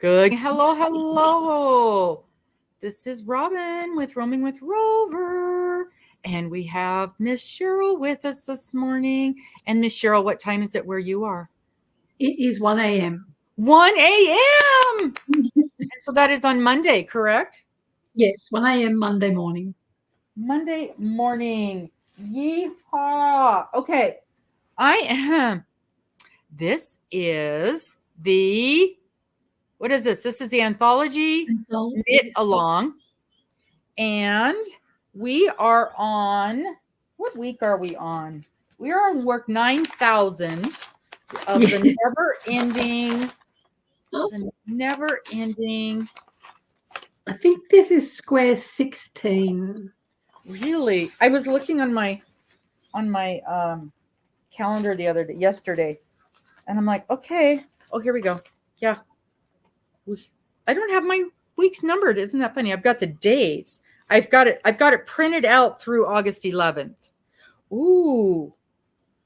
Good. Hello, hello. This is Robin with Roaming with Rover. And we have Miss Cheryl with us this morning. And Miss Cheryl, what time is it where you are? It is 1 a.m. 1 a.m. So that is on Monday, correct? Yes, 1 a.m. Monday morning. Monday morning. Yeehaw. Okay. This is the, what is this? This is the Anthology Knit Along. And we are on, what week are we on? We are on work 9,000 of the never ending. I think this is square 16. Really? I was looking on my calendar yesterday, and I'm like, okay. Oh, here we go. Yeah. I don't have my weeks numbered. Isn't that funny? I've got the dates. I've got it printed out through August 11th. Ooh,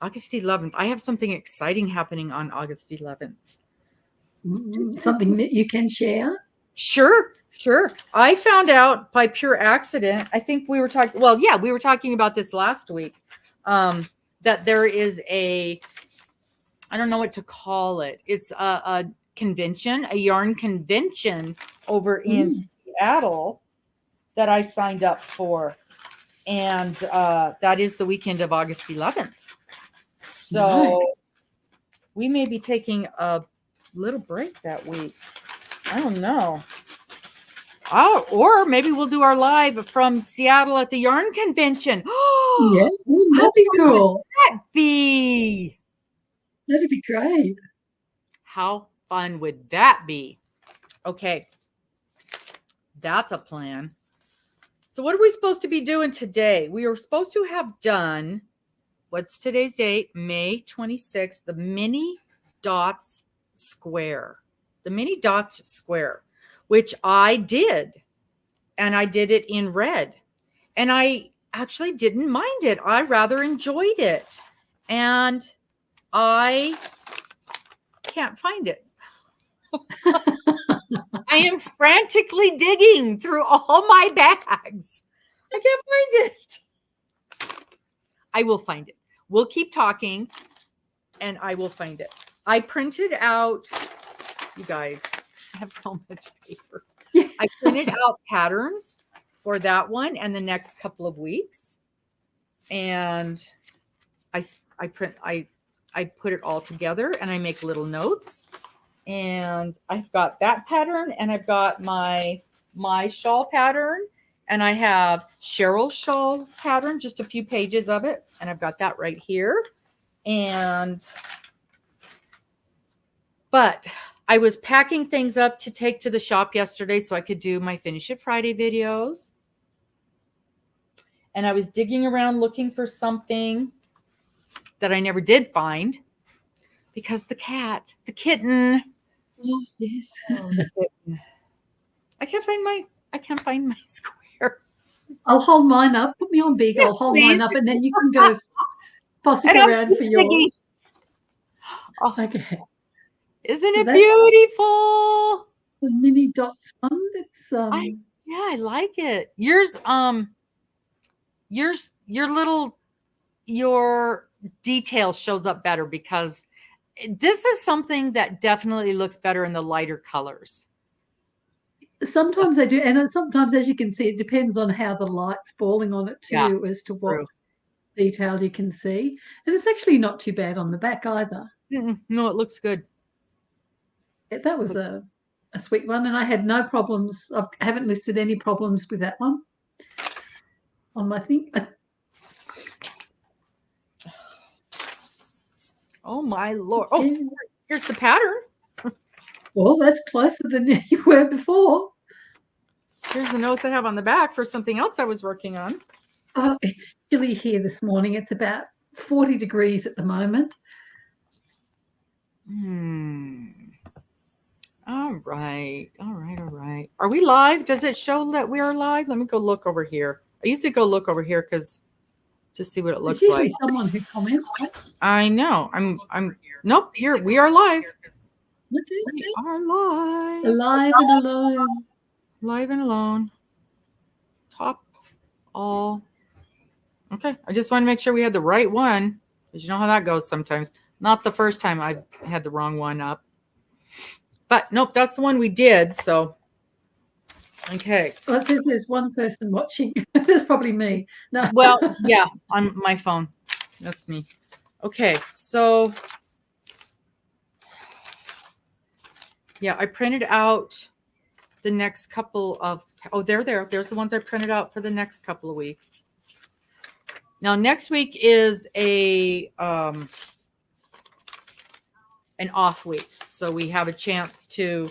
August 11th. I have something exciting happening on August 11th. Something that you can share? Sure. I found out by pure accident. I think we were talking. Well, yeah, we were talking about this last week. That there is I don't know what to call it. It's a convention, a yarn convention over in Seattle that I signed up for. And that is the weekend of August 11th. So we may be taking a little break that week. I don't know. Oh, or maybe we'll do our live from Seattle at the yarn convention. Yeah, that'd be cool. That'd be great. How fun would that be? Okay. That's a plan. So what are we supposed to be doing today? We are supposed to have done, what's today's date? May 26th, the mini dots square. The mini dots square, which I did. And I did it in red. And I actually didn't mind it. I rather enjoyed it. And I can't find it. I am frantically digging through all my bags. I can't find it. I will find it. We'll keep talking and I will find it. I printed out, you guys, I have so much paper. I printed out patterns for that one and the next couple of weeks. And I put it all together and I make little notes. And I've got that pattern and I've got my shawl pattern and I have Cheryl's shawl pattern, just a few pages of it. And I've got that right here. But I was packing things up to take to the shop yesterday so I could do my Finish It Friday videos. And I was digging around looking for something that I never did find because the kitten. Oh, yes. I can't find my square. I'll hold mine up. Put me on big. Yes, I'll hold mine up and then you can go fossing around for yours. Oh, okay. Isn't it beautiful? The mini dots one. It's I like it. Yours, your detail shows up better because this is something that definitely looks better in the lighter colors. Sometimes they do, and sometimes, as you can see, it depends on how the light's falling on it too, as to what detail you can see. And it's actually not too bad on the back either. No, it looks good. That was a sweet one, and I had no problems. I haven't listed any problems with that one on my thing. Oh my Lord! Oh, here's the pattern. Well, that's closer than you were before. Here's the notes I have on the back for something else I was working on. Oh, it's chilly here this morning. It's about 40 degrees at the moment. All right. Are we live? Does it show that we are live? Let me go look over here. I usually go look over here because to see what it looks like. Someone who comments. I know. Nope. Here we are live. We are live. Alive and alone. Live and alone. Top all. Okay. I just want to make sure we had the right one, because you know how that goes sometimes. Not the first time I had the wrong one up. But nope, that's the one we did. So, okay. Well, it says there's one person watching. There's probably me. No. Well, yeah, on my phone. That's me. Okay. So, yeah, I printed out the next couple of, oh, they're there. There's the ones I printed out for the next couple of weeks. Now, next week is an off week. So we have a chance to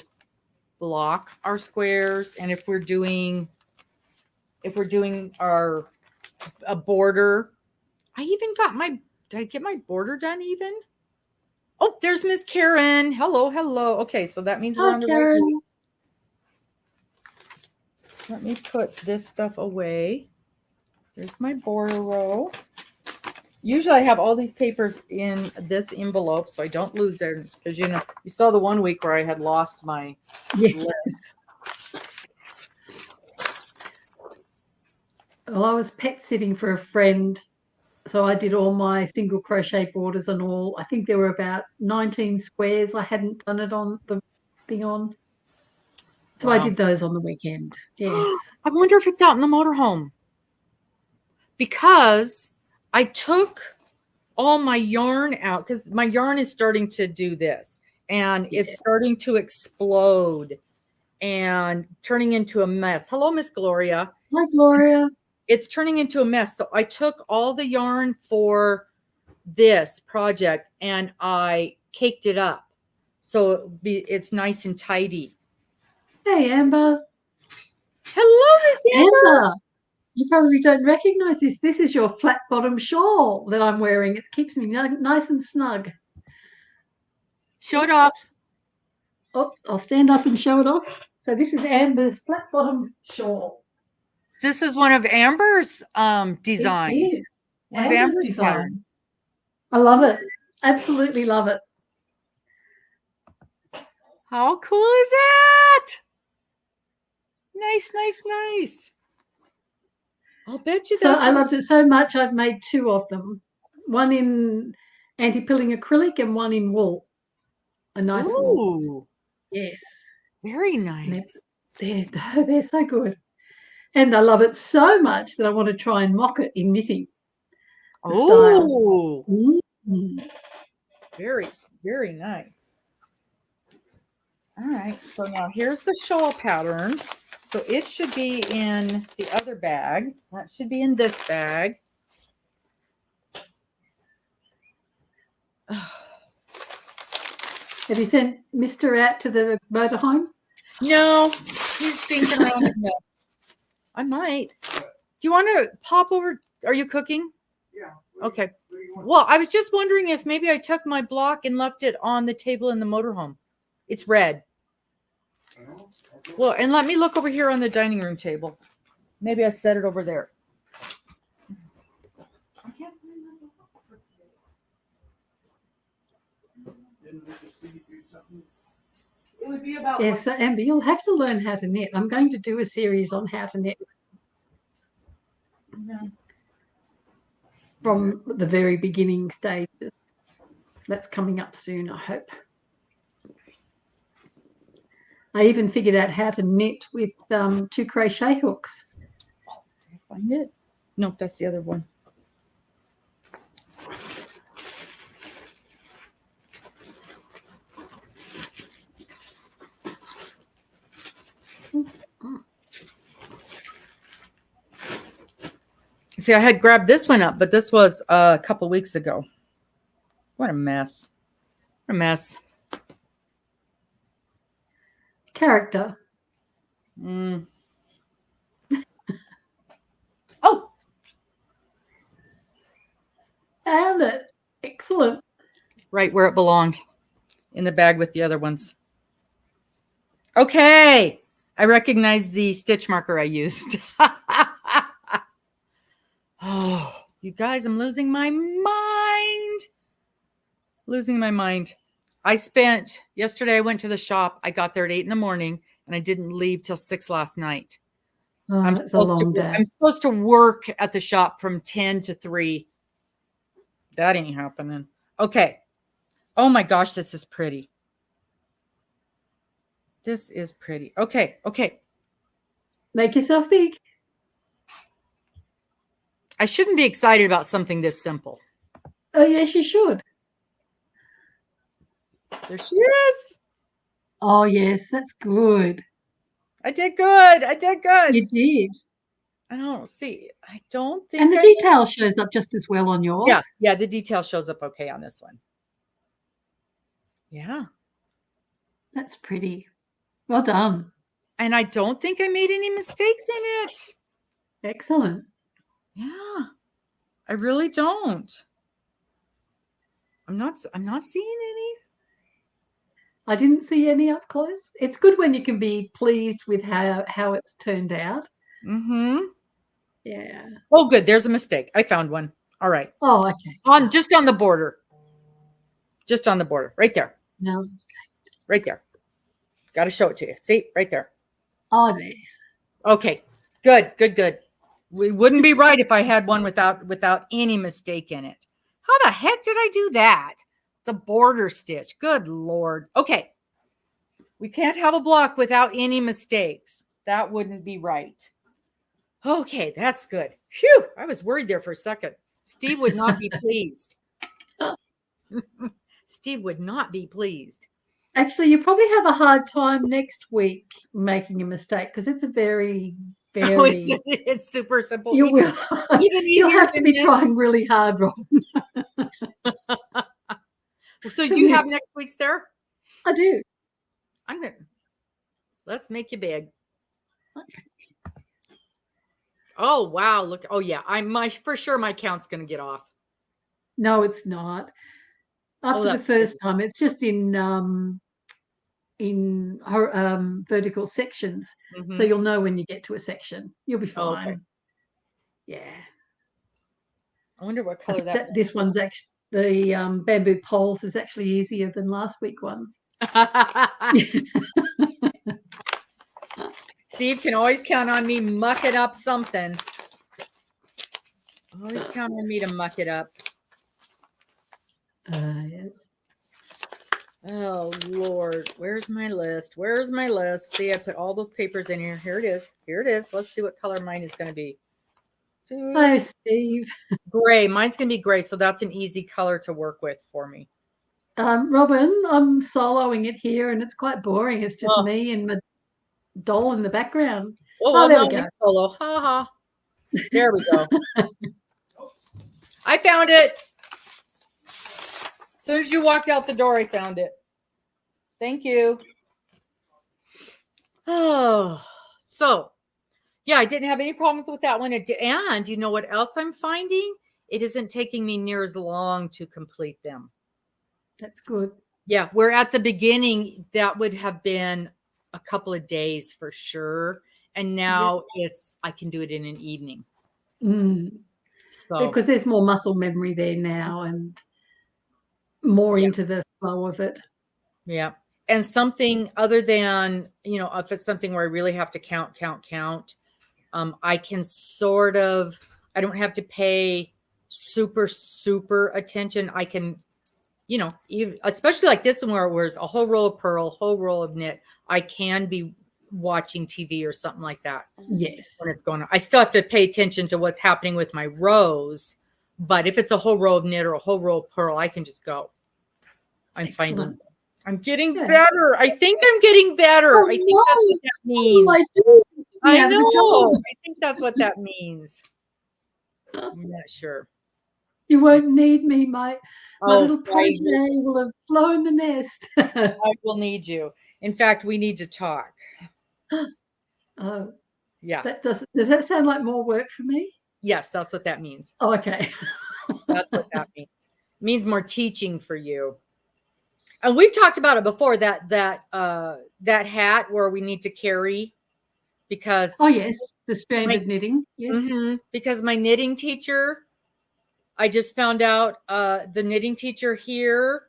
block our squares. And if we're doing a border, I even got did I get my border done even? Oh, there's Miss Karen. Hello, hello. Okay, so that means we're on the right week. Let me put this stuff away. There's my border row. Usually I have all these papers in this envelope so I don't lose them, because you saw the one week where I had lost my list. Well, I was pet sitting for a friend, so I did all my single crochet borders and all. I think there were about 19 squares I hadn't done it on the thing on. So wow. I did those on the weekend. Yes. I wonder if it's out in the motorhome, because I took all my yarn out, because my yarn is starting to do this, and it's starting to explode and turning into a mess. Hello, Miss Gloria. Hi, Gloria. It's turning into a mess. So I took all the yarn for this project and I caked it up, so it's nice and tidy. Hey, Amber. Hello, Miss Amber. You probably don't recognize this. This is your flat bottom shawl that I'm wearing. It keeps me nice and snug. Show it off. Oh, I'll stand up and show it off. So this is Amber's flat bottom shawl. This is one of Amber's designs. It is. One of Amber's design. I love it. Absolutely love it. How cool is that? Nice, nice, nice. I'll bet you so I loved it so much I've made two of them. One in anti-pilling acrylic and one in wool. A nice wool. Yes. Very nice. They're so good. And I love it so much that I want to try and mock it in knitting. Oh. Very, very nice. All right. So now here's the shawl pattern. So it should be in the other bag. That should be in this bag. Have you sent Mr. out to the motorhome? No, he's thinking around. No. I might. Do you want to pop over? Are you cooking? Yeah. Okay. Well, I was just wondering if maybe I took my block and left it on the table in the motorhome. It's red. Well, and let me look over here on the dining room table. Maybe I set it over there. I can't find my block for today. It would be about. Yes, so Amber, you'll have to learn how to knit. I'm going to do a series on how to knit from the very beginning stages. That's coming up soon, I hope. I even figured out how to knit with 2 crochet hooks. Oh, did I find it? Nope, that's the other one. See, I had grabbed this one up, but this was a couple weeks ago. What a mess. What a mess. Character. Oh. Found it. Excellent. Right where it belonged. In the bag with the other ones. Okay. I recognize the stitch marker I used. Oh, you guys, I'm losing my mind. Losing my mind. Yesterday I went to the shop. I got there at 8 a.m. and I didn't leave till 6 last night. Oh, it's a long day. I'm supposed to work at the shop from 10 to 3. That ain't happening. Okay. Oh my gosh, this is pretty. This is pretty. Okay. Make yourself big. I shouldn't be excited about something this simple. Oh, yes, you should. There she is. Oh, yes, that's good. I did good. You did. I don't see. I don't think. And the detail shows up just as well on yours. Yeah, the detail shows up okay on this one. Yeah. That's pretty. Well done. And I don't think I made any mistakes in it. Excellent. Yeah. I really don't. I'm not seeing any. I didn't see any up close. It's good when you can be pleased with how it's turned out. Mm-hmm. Yeah. Oh, good. There's a mistake. I found one. All right. Oh, okay. Just on the border. Just on the border. Right there. No. Right there. Got to show it to you. See? Right there. Oh, there. Okay. Good. We wouldn't be right if I had one without any mistake in it. How the heck did I do that? The border stitch. Good Lord. Okay. We can't have a block without any mistakes. That wouldn't be right. Okay, that's good. Phew. I was worried there for a second. Steve would not be pleased. Steve would not be pleased. Actually, you probably have a hard time next week making a mistake because it's a very, very. It's super simple. You will. Even You'll easier have to than be this. trying really hard, Robin. So do you have next week's there? I do. I'm good. Let's make you big. Okay. Oh wow! Look. Oh yeah. For sure my count's gonna get off. No, it's not. After the first time, it's just in vertical sections, so you'll know when you get to a section. You'll be fine. Okay. Yeah. I wonder what color that. This one's actually the bamboo poles is actually easier than last week one. Steve can always count on me mucking up something. Always count on me to muck it up. Yes. Oh Lord, where's my list? See, I put all those papers in here. Here it is. Let's see what color mine is going to be. Hi, Steve. Gray. Mine's going to be gray, so that's an easy color to work with for me. Robin, I'm soloing it here, and it's quite boring. It's just me and my doll in the background. Oh, there we go. Solo. Ha ha. There we go. I found it. As soon as you walked out the door, I found it. Thank you. Oh, so yeah, I didn't have any problems with that one. And you know what else I'm finding? It isn't taking me near as long to complete them. That's good. Yeah, where at the beginning, that would have been a couple of days for sure. And now I can do it in an evening. So, because there's more muscle memory there now and more into the flow of it. Yeah. And something other than, if it's something where I really have to count, I can I don't have to pay super, super attention. I can, especially like this one where it's a whole row of purl, whole row of knit, I can be watching TV or something like that. Yes. When it's going on. I still have to pay attention to what's happening with my rows, but if it's a whole row of knit or a whole row of purl, I can just go. I'm getting better. I think I'm getting better. I think that's what that means. I know. I think that's what that means. I'm not sure. You won't need me. My little protege will have flown the nest. I will need you. In fact, we need to talk. Oh, yeah. Does that sound like more work for me? Yes, that's what that means. Oh, okay. That's what that means. It means more teaching for you. And we've talked about it before, that hat where we need to carry because yes, the stranded knitting. Yes. Because my knitting teacher, I just found out the knitting teacher here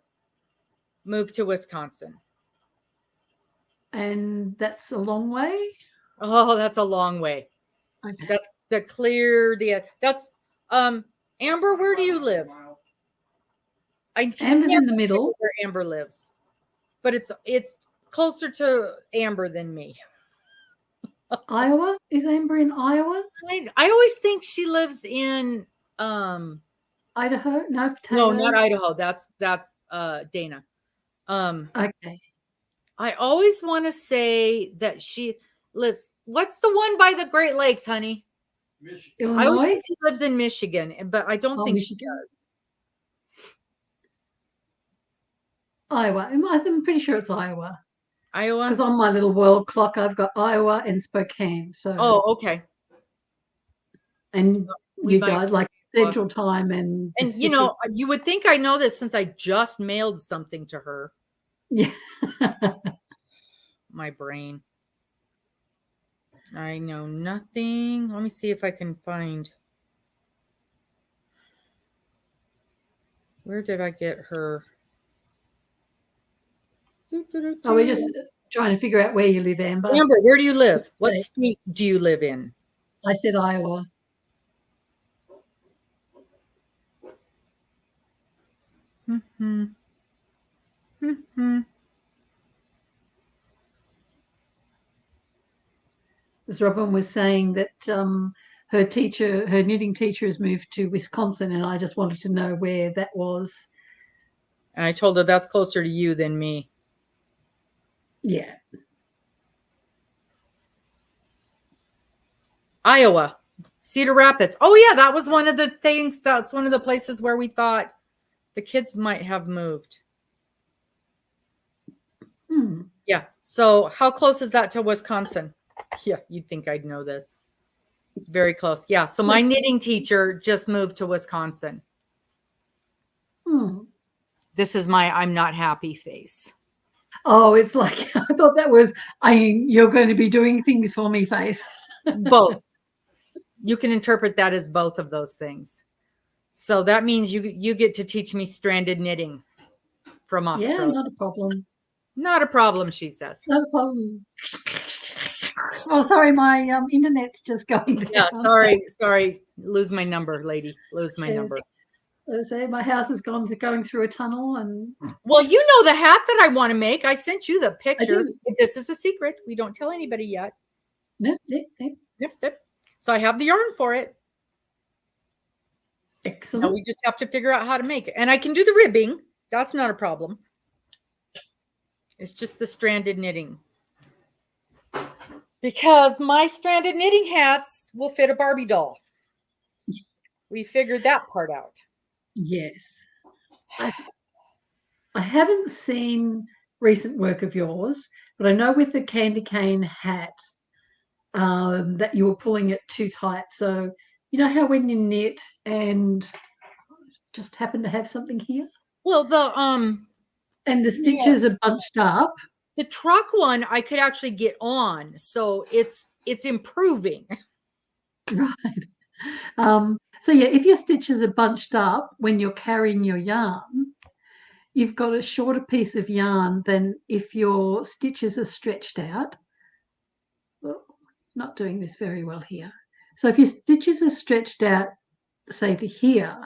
moved to Wisconsin. And that's a long way? Oh, that's a long way. Okay. That's that's Amber, where do you live? I can Amber's in never the middle. remember where Amber lives. But it's closer to Amber than me. Iowa? Is Amber in Iowa? I always think she lives in Idaho? No, potatoes? no, not Idaho. That's Dana. Okay. I always want to say that she lives. What's the one by the Great Lakes, honey? Illinois? I always think she lives in Michigan, but I don't think Michigan. she does. Iowa. I'm pretty sure it's Iowa. Iowa? Because on my little world clock, I've got Iowa and Spokane. So. Oh, okay. And you guys like Central Time and Pacific. You know, you would think I know this since I just mailed something to her. Yeah. My brain. I know nothing. Let me see if I can find. Where did I get her? Oh, we're just trying to figure out where you live, Amber. Amber, where do you live? What state do you live in? I said Iowa. As Robin was saying that her knitting teacher has moved to Wisconsin, and I just wanted to know where that was. And I told her that's closer to you than me. Yeah. Iowa, Cedar Rapids. Oh, yeah, that was one of the things. That's one of the places where we thought the kids might have moved. Yeah. So how close is that to Wisconsin? Yeah, you'd think I'd know this. Very close. Yeah. So my knitting teacher just moved to Wisconsin. This is my I'm not happy face. Oh, it's like I thought that was you're going to be doing things for me face. Both. You can interpret that as both of those things. So that means you get to teach me stranded knitting from Australia. Yeah, not a problem. Not a problem, she says. Not a problem. Oh, sorry, my internet's just going down. Yeah, sorry. Lose my number, lady. Lose my number. I say my house is going through a tunnel, and well, you know the hat that I want to make. I sent you the picture. I This is a secret. We don't tell anybody yet. Yep. So I have the yarn for it. Excellent. Now we just have to figure out how to make it. And I can do the ribbing. That's not a problem. It's just the stranded knitting. Because my stranded knitting hats will fit a Barbie doll. We figured that part out. Yes. I haven't seen recent work of yours, but I know with the candy cane hat that you were pulling it too tight. So you know how when you knit and just happen to have something here? Well, and the stitches are bunched up. The truck one I could actually get on, so it's improving. Right. So yeah, if your stitches are bunched up when you're carrying your yarn, you've got a shorter piece of yarn than if your stitches are stretched out. Well, not doing this very well here. So if your stitches are stretched out, say to here,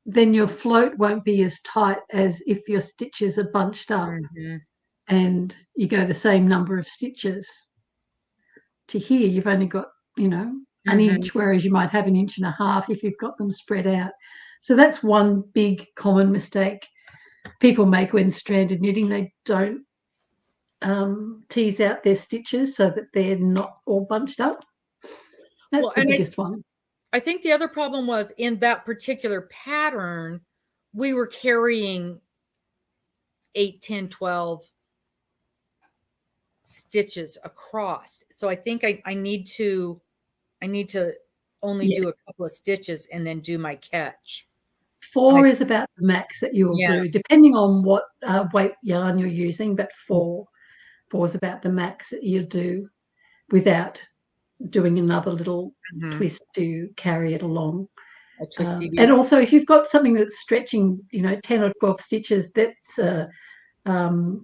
then your float won't be as tight as if your stitches are bunched up and you go the same number of stitches. To here, you've only got, an inch, whereas you might have an inch and a half if you've got them spread out. So that's one big common mistake people make when stranded knitting. They don't tease out their stitches so that they're not all bunched up. That's the biggest one. I think the other problem was in that particular pattern, we were carrying 8, 10, 12 stitches across. So I think I need to only do a couple of stitches and then do my catch. 4 is about the max that you will do, depending on what weight yarn you're using, but 4 is about the max that you'll do without doing another little twist to carry it along. A twisty And V. also, if you've got something that's stretching, 10 or 12 stitches, that's a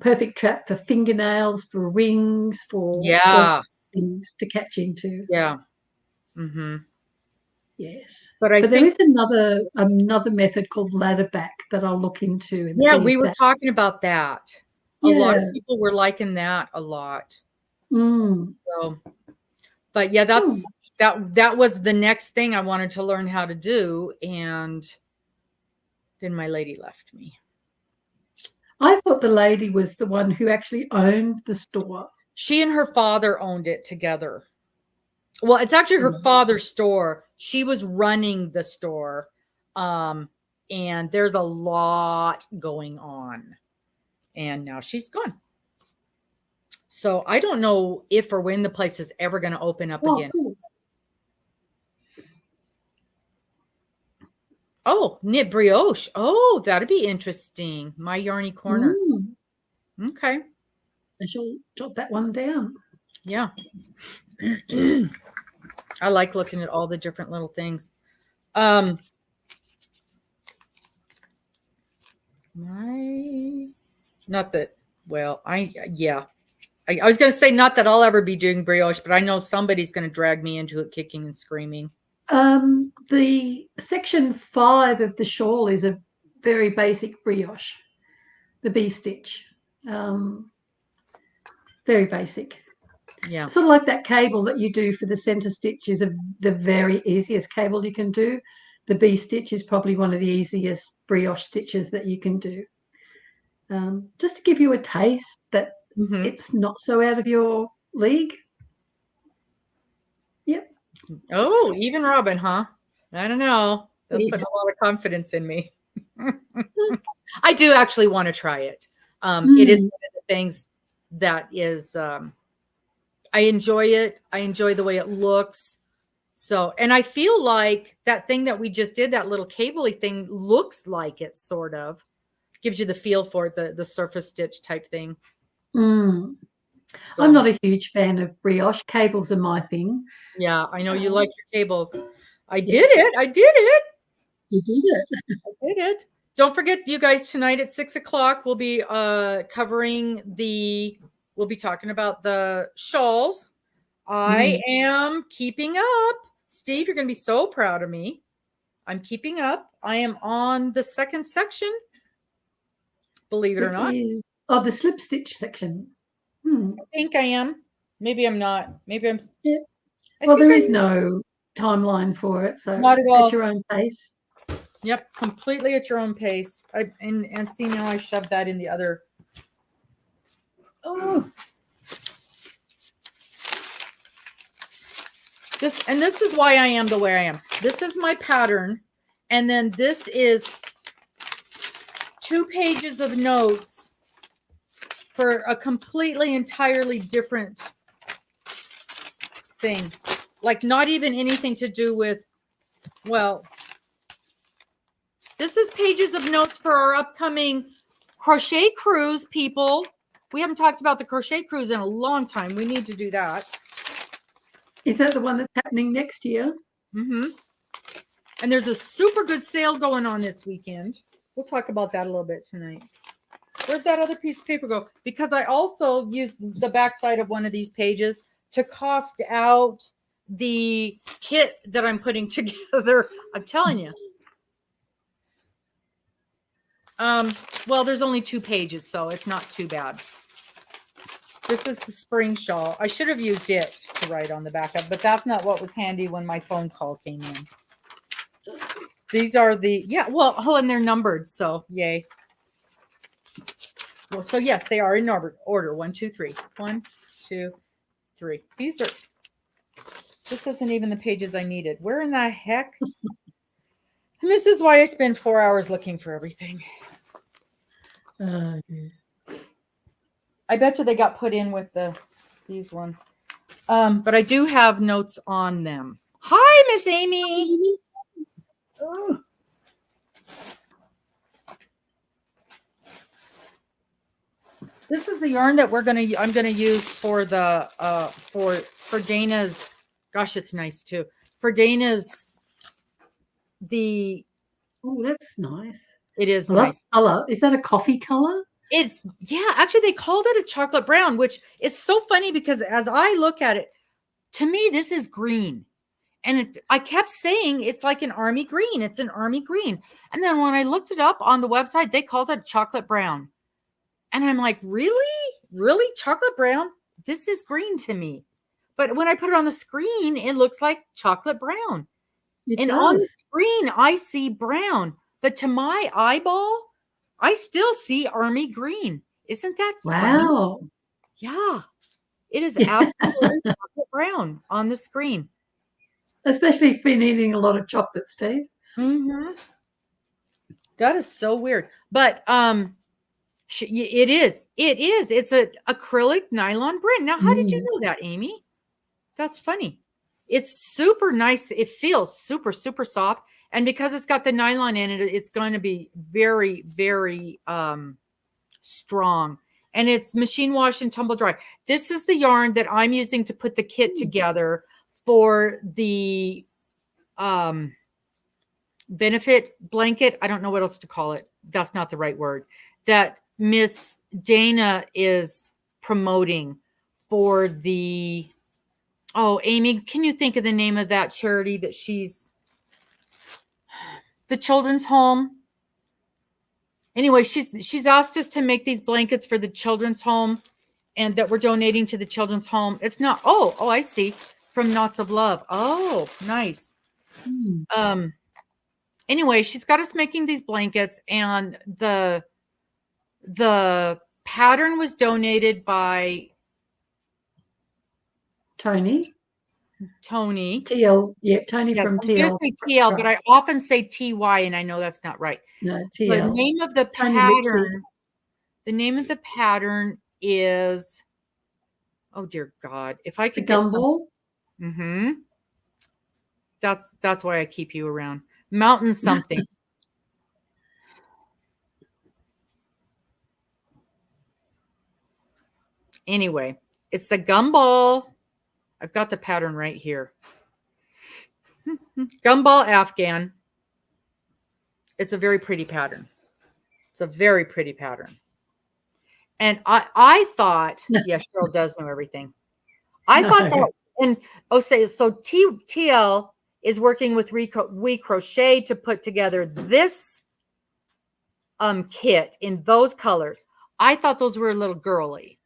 perfect trap for fingernails, for rings, for all Yeah. sorts of things to catch into. Yeah. Mm-hmm. Yes. But I But there think, is another method called ladder back that I'll look into and yeah, see we if were that. talking about that. A lot of Yeah. people were liking that a lot. Mm. So, but yeah, Hmm. that was the next thing I wanted to learn how to do, and then my lady left me. I thought the lady was the one who actually owned the store. She and her father owned it together. Well, it's actually her father's store. She was running the store. And there's a lot going on. And now she's gone. So I don't know if or when the place is ever going to open up again. Cool. Oh, knit brioche. Oh, that'd be interesting. My Yarny Corner. Okay. I shall jot that one down. Yeah. I like looking at all the different little things. Not that, well, I was going to say not that I'll ever be doing brioche, but I know somebody's going to drag me into it kicking and screaming. The section 5 of the shawl is a very basic brioche, the bee stitch. Very basic. Yeah. Sort of like that cable that you do for the center stitch is the very easiest cable you can do. The bee stitch is probably one of the easiest brioche stitches that you can do. Just to give you a taste that it's not so out of your league. Yep. Oh, even Robin, huh? I don't know. That's putting a lot of confidence in me. I do actually want to try it. It is one of the things that is, I enjoy it. I enjoy the way it looks. So, and I feel like that thing that we just did, that little cable-y thing, looks like it sort of gives you the feel for it, the surface stitch type thing. So, I'm not a huge fan of brioche. Cables are my thing. Yeah, I know you like your cables. I did it. I did it. You did it. I did it. Don't forget, you guys, tonight at 6 o'clock, we'll be we'll be talking about the shawls. I am keeping up. Steve, you're going to be so proud of me. I'm keeping up. I am on the second section. Believe it or not. The slip stitch section. I think I am. Maybe I'm not. Maybe I'm. Yeah. Well, there is no timeline for it, so not at all. at your own pace. Yep, completely at your own pace. And see, now I shoved that in the other. Oh. This is why I am the way I am. This is my pattern, and then this is 2 pages of notes for a completely entirely different thing. Like not even anything to do with, well, this is pages of notes for our upcoming crochet cruise, people. We haven't talked about the crochet cruise in a long time. We need to do that. Is that the one that's happening next year? And there's a super good sale going on this weekend. We'll talk about that a little bit tonight. Where'd that other piece of paper go? Because I also used the backside of one of these pages to cost out the kit that I'm putting together. I'm telling you. Well, there's only 2 pages, so it's not too bad. This is the spring shawl. I should have used it to write on the back of, but that's not what was handy when my phone call came in. These are the, and they're numbered, so yay. Well, so yes, they are in order. 1, 2, 3. 1, 2, 3. This isn't even the pages I needed. Where in the heck? And this is why I spend 4 hours looking for everything. I bet you they got put in with these ones. But I do have notes on them. Hi, Miss Amy. Oh. This is the yarn that I'm gonna use for the for Dana's. Gosh, it's nice too. For Dana's Oh, that's nice. It is I love nice. color. Is that a coffee color? Yeah, actually they called it a chocolate brown, which is so funny because as I look at it, to me, this is green. And I kept saying it's like an army green. It's an army green. And then when I looked it up on the website, they called it chocolate brown. And I'm like, really? Really? Chocolate brown? This is green to me. But when I put it on the screen, it looks like chocolate brown. It And on the does. screen, I see brown. But to my eyeball, I still see army green. Isn't that funny? Wow. Yeah. It is absolutely chocolate brown on the screen. Especially if you've been eating a lot of chocolate, Steve. Mm-hmm. That is so weird. But it is. It's an acrylic nylon print. Now, how did you know that, Amy? That's funny. It's super nice. It feels super, super soft. And because it's got the nylon in it, it's going to be very, very strong. And it's machine wash and tumble dry. This is the yarn that I'm using to put the kit together for the benefit blanket. I don't know what else to call it. That's not the right word. That Miss Dana is promoting for the, oh, Amy, can you think of the name of that charity that she's, the children's home? Anyway, she's asked us to make these blankets for the children's home and that we're donating to the children's home. It's not, oh, I see. From Knots of Love. Oh, nice. Anyway, she's got us making these blankets, and the pattern was donated by Tony. TL. Yeah, Tony yes, from I was going to TL. say TL, but I often say TY, and I know that's not right. No, TL. The name of the pattern. The name of the pattern is, oh dear God, if I could get gumball. That's why I keep you around. Mountain something. Anyway, it's the gumball. I've got the pattern right here. Gumball Afghan. It's a very pretty pattern. It's a very pretty pattern. And I thought, yes, Cheryl does know everything. I thought that, and so TL is working with We Crochet to put together this kit in those colors. I thought those were a little girly.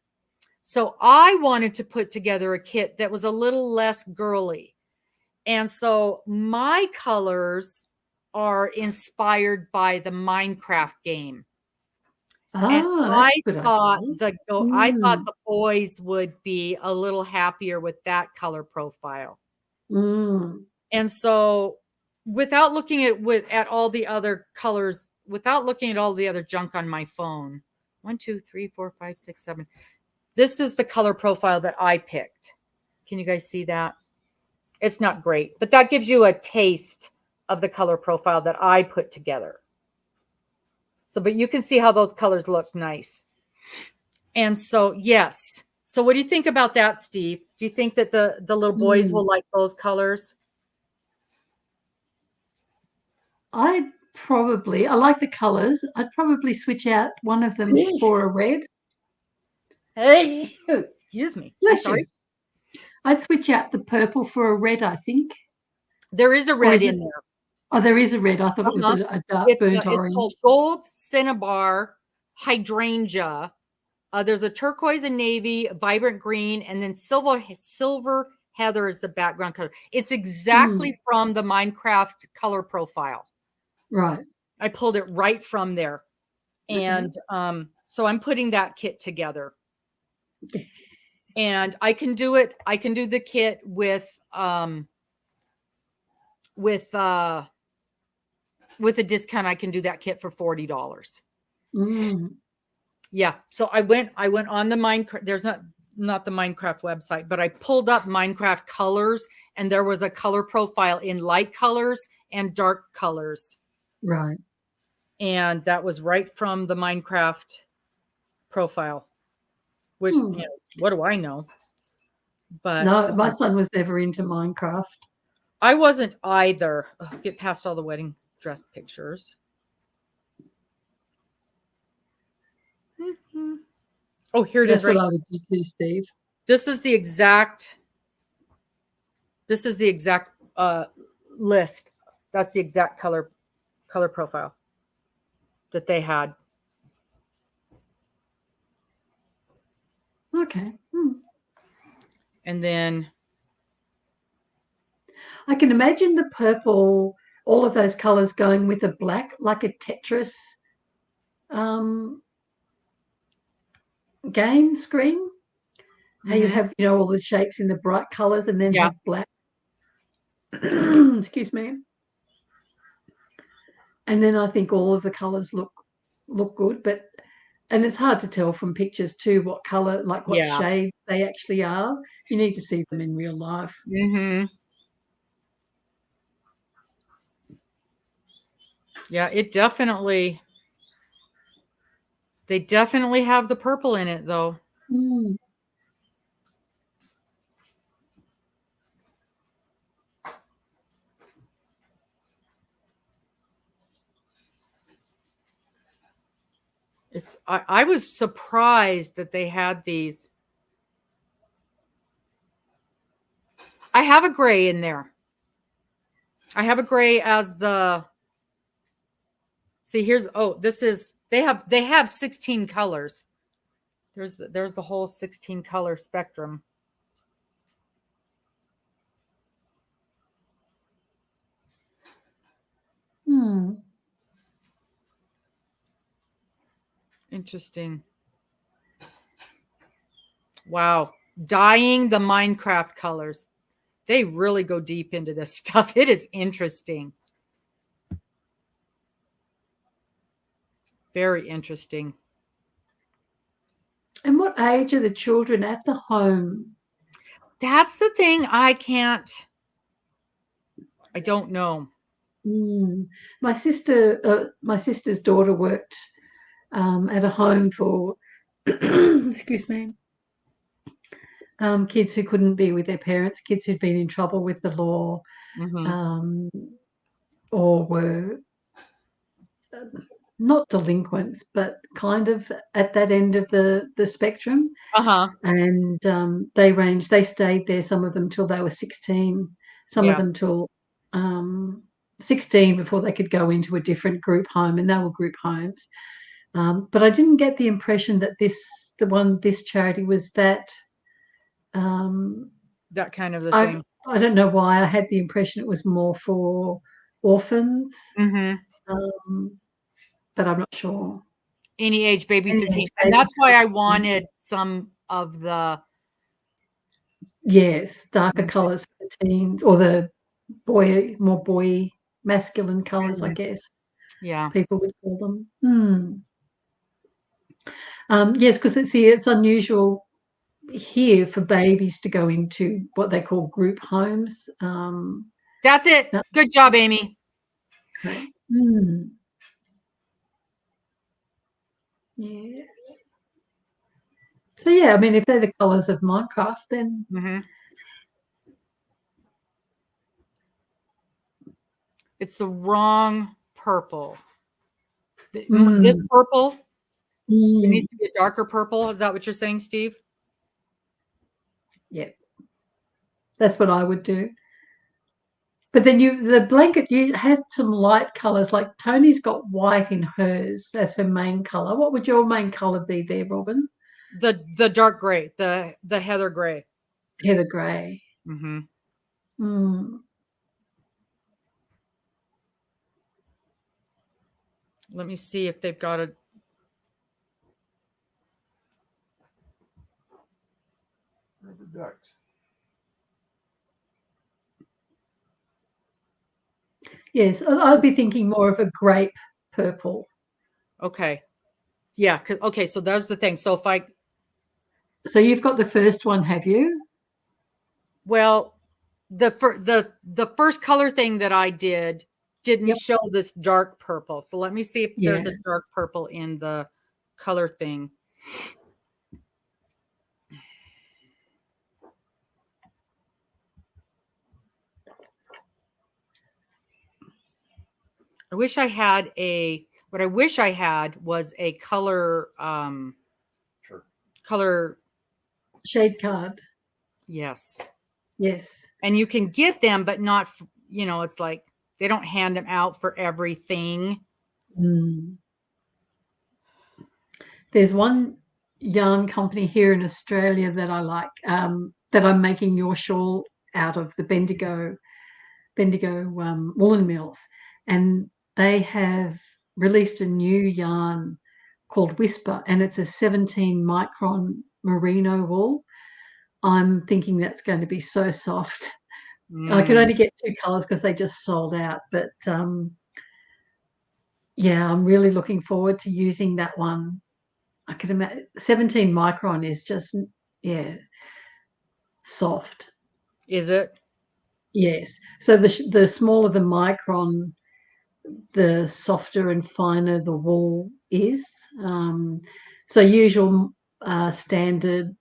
So I wanted to put together a kit that was a little less girly. And so my colors are inspired by the Minecraft game. And I thought the boys would be a little happier with that color profile. And so without looking at all the other colors, without looking at all the other junk on my phone, 1, 2, 3, 4, 5, 6, 7. This is the color profile that I picked. Can you guys see that? It's not great, but that gives you a taste of the color profile that I put together. So, but you can see how those colors look nice. And so, yes. So what do you think about that, Steve? Do you think that the little boys will like those colors? I like the colors. I'd probably switch out one of them for a red. Hey, excuse me. Bless you. I'd switch out the purple for a red, I think. There is a red in there. Oh, there is a red. I thought it was a dark burnt orange. It's called Gold Cinnabar Hydrangea. There's a turquoise and navy, vibrant green, and then silver heather is the background color. It's exactly from the Minecraft color profile. Right. I pulled it right from there. And so I'm putting that kit together. And I can do it. I can do the kit with a discount. I can do that kit for $40. Yeah. So I went on the Minecraft. There's not the Minecraft website, but I pulled up Minecraft colors, and there was a color profile in light colors and dark colors. Right. And that was right from the Minecraft profile, which, you know, what do I know? But no, my son was never into Minecraft. I wasn't either. Ugh, get past all the wedding dress pictures. Mm-hmm. Oh, here it That's is. Right. what I would do too, Steve. This is the exact. List. That's the exact color profile that they had. Okay. And then I can imagine the purple, all of those colors going with a black, like a Tetris game screen. How you have, all the shapes in the bright colors and then have black. Excuse me. And then I think all of the colors look good, and it's hard to tell from pictures too what color, like what shade they actually are. You need to see them in real life. Mm-hmm. Yeah, they definitely have the purple in it though. I was surprised that they had these. I have a gray in there. I have a gray as the. See, here's this is they have 16 colors. There's the whole 16 color spectrum. Interesting. Wow. Dyeing the Minecraft colors. They really go deep into this stuff. It is interesting. Very interesting. And what age are the children at the home? That's the thing I don't know. My sister's daughter worked at a home for, excuse me, kids who couldn't be with their parents, kids who'd been in trouble with the law, or were not delinquents, but kind of at that end of the spectrum. And they stayed there, some of them till they were 16, some of them till 16 before they could go into a different group home, and they were group homes. But I didn't get the impression that this charity was that that kind of the thing. I don't know why I had the impression it was more for orphans, but I'm not sure. Any age, baby 13. And that's why I wanted some of the darker colors for the teens, or the more boy masculine colors, I guess. Yeah. People would call them. Yes, because it's unusual here for babies to go into what they call group homes. That's it. Good job, Amy. Okay. Yes. So yeah, I mean, if they're the colors of Minecraft, then it's the wrong purple. This purple, it needs to be a darker purple. Is that what you're saying, Steve? Yeah, that's what I would do. But then the blanket, you had some light colors, like Tony's got white in hers as her main color. What would your main color be there, Robin? The dark gray, the heather gray. Heather gray. Let me see if they've got a. Where are the ducks? Yes, I'd be thinking more of a grape purple. Okay. Yeah. Okay. So there's the thing. So So you've got the first one, have you? Well, the first color thing that I didn't show this dark purple. So let me see if there's a dark purple in the color thing. I wish I had what I wish I had was a color, Sure. color. Shade card. Yes. Yes. And you can get them, but not, it's like they don't hand them out for everything. Mm. There's one yarn company here in Australia that I like, that I'm making your shawl out of, the Bendigo woolen mills, and they have released a new yarn called Whisper, and it's a 17 micron merino wool. I'm thinking that's going to be so soft. I could only get 2 colors because they just sold out, but yeah, I'm really looking forward to using that one. I could imagine 17 micron is just, yeah, soft. Is it? Yes. So the smaller the micron, the softer and finer the wool is. So usual standard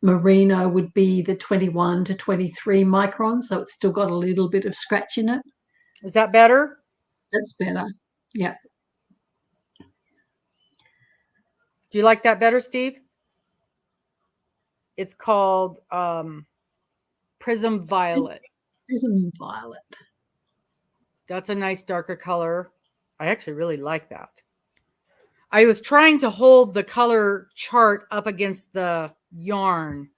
merino would be the 21 to 23 micron. So it's still got a little bit of scratch in it. Is that better? That's better. Yeah. Do you like that better, Steve? It's called Prism Violet. Prism Violet. That's a nice darker color. I actually really like that. I was trying to hold the color chart up against the yarn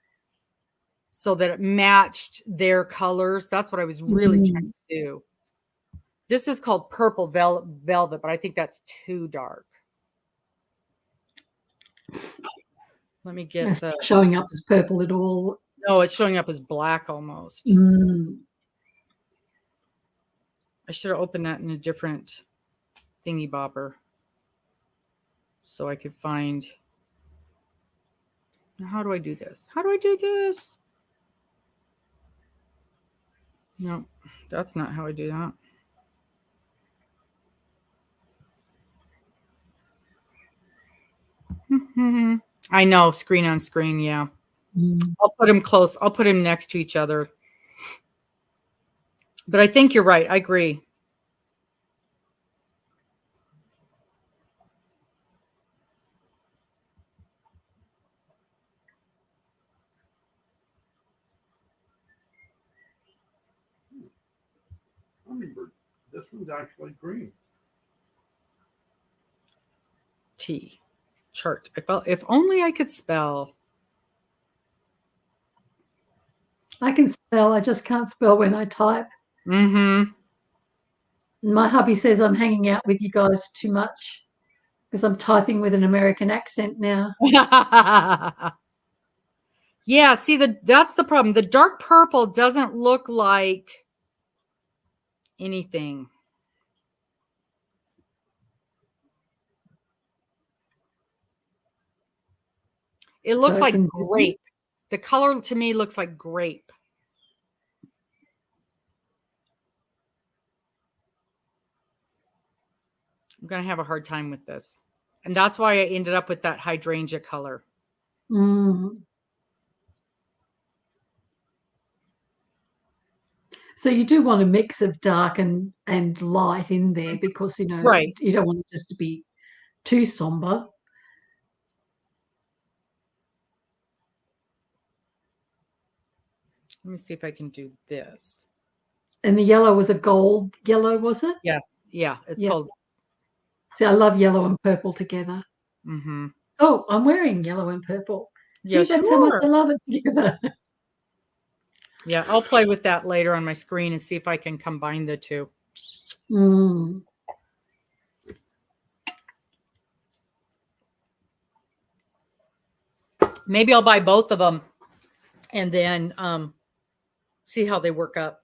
so that it matched their colors. That's what I was really trying to do. This is called Purple Velvet, but I think that's too dark. Let me get That's not showing up as purple at all. No, it's showing up as black almost. I should have opened that in a different thingy bobber so I could find. Now, how do I do this? How do I do this? No, that's not how I do that. I know, screen on screen, yeah. I'll put them close. I'll put them next to each other. But I think you're right. I agree. Hummingbird. This one's actually green. T. Chart. If only I could spell. I can spell. I just can't spell when I type. My hubby says I'm hanging out with you guys too much because I'm typing with an American accent now. Yeah, see, that's the problem. The dark purple doesn't look like anything. It looks like grape. The color to me looks like grape. I'm going to have a hard time with this. And that's why I ended up with that hydrangea color. So you do want a mix of dark and light in there because, you don't want it just to be too somber. Let me see if I can do this. And the yellow was a gold yellow, was it? Yeah. It's called. See, I love yellow and purple together. Mm-hmm. Oh, I'm wearing yellow and purple. Yes, see, that's how much I love it together. Yeah, I'll play with that later on my screen and see if I can combine the two. Maybe I'll buy both of them and then see how they work up.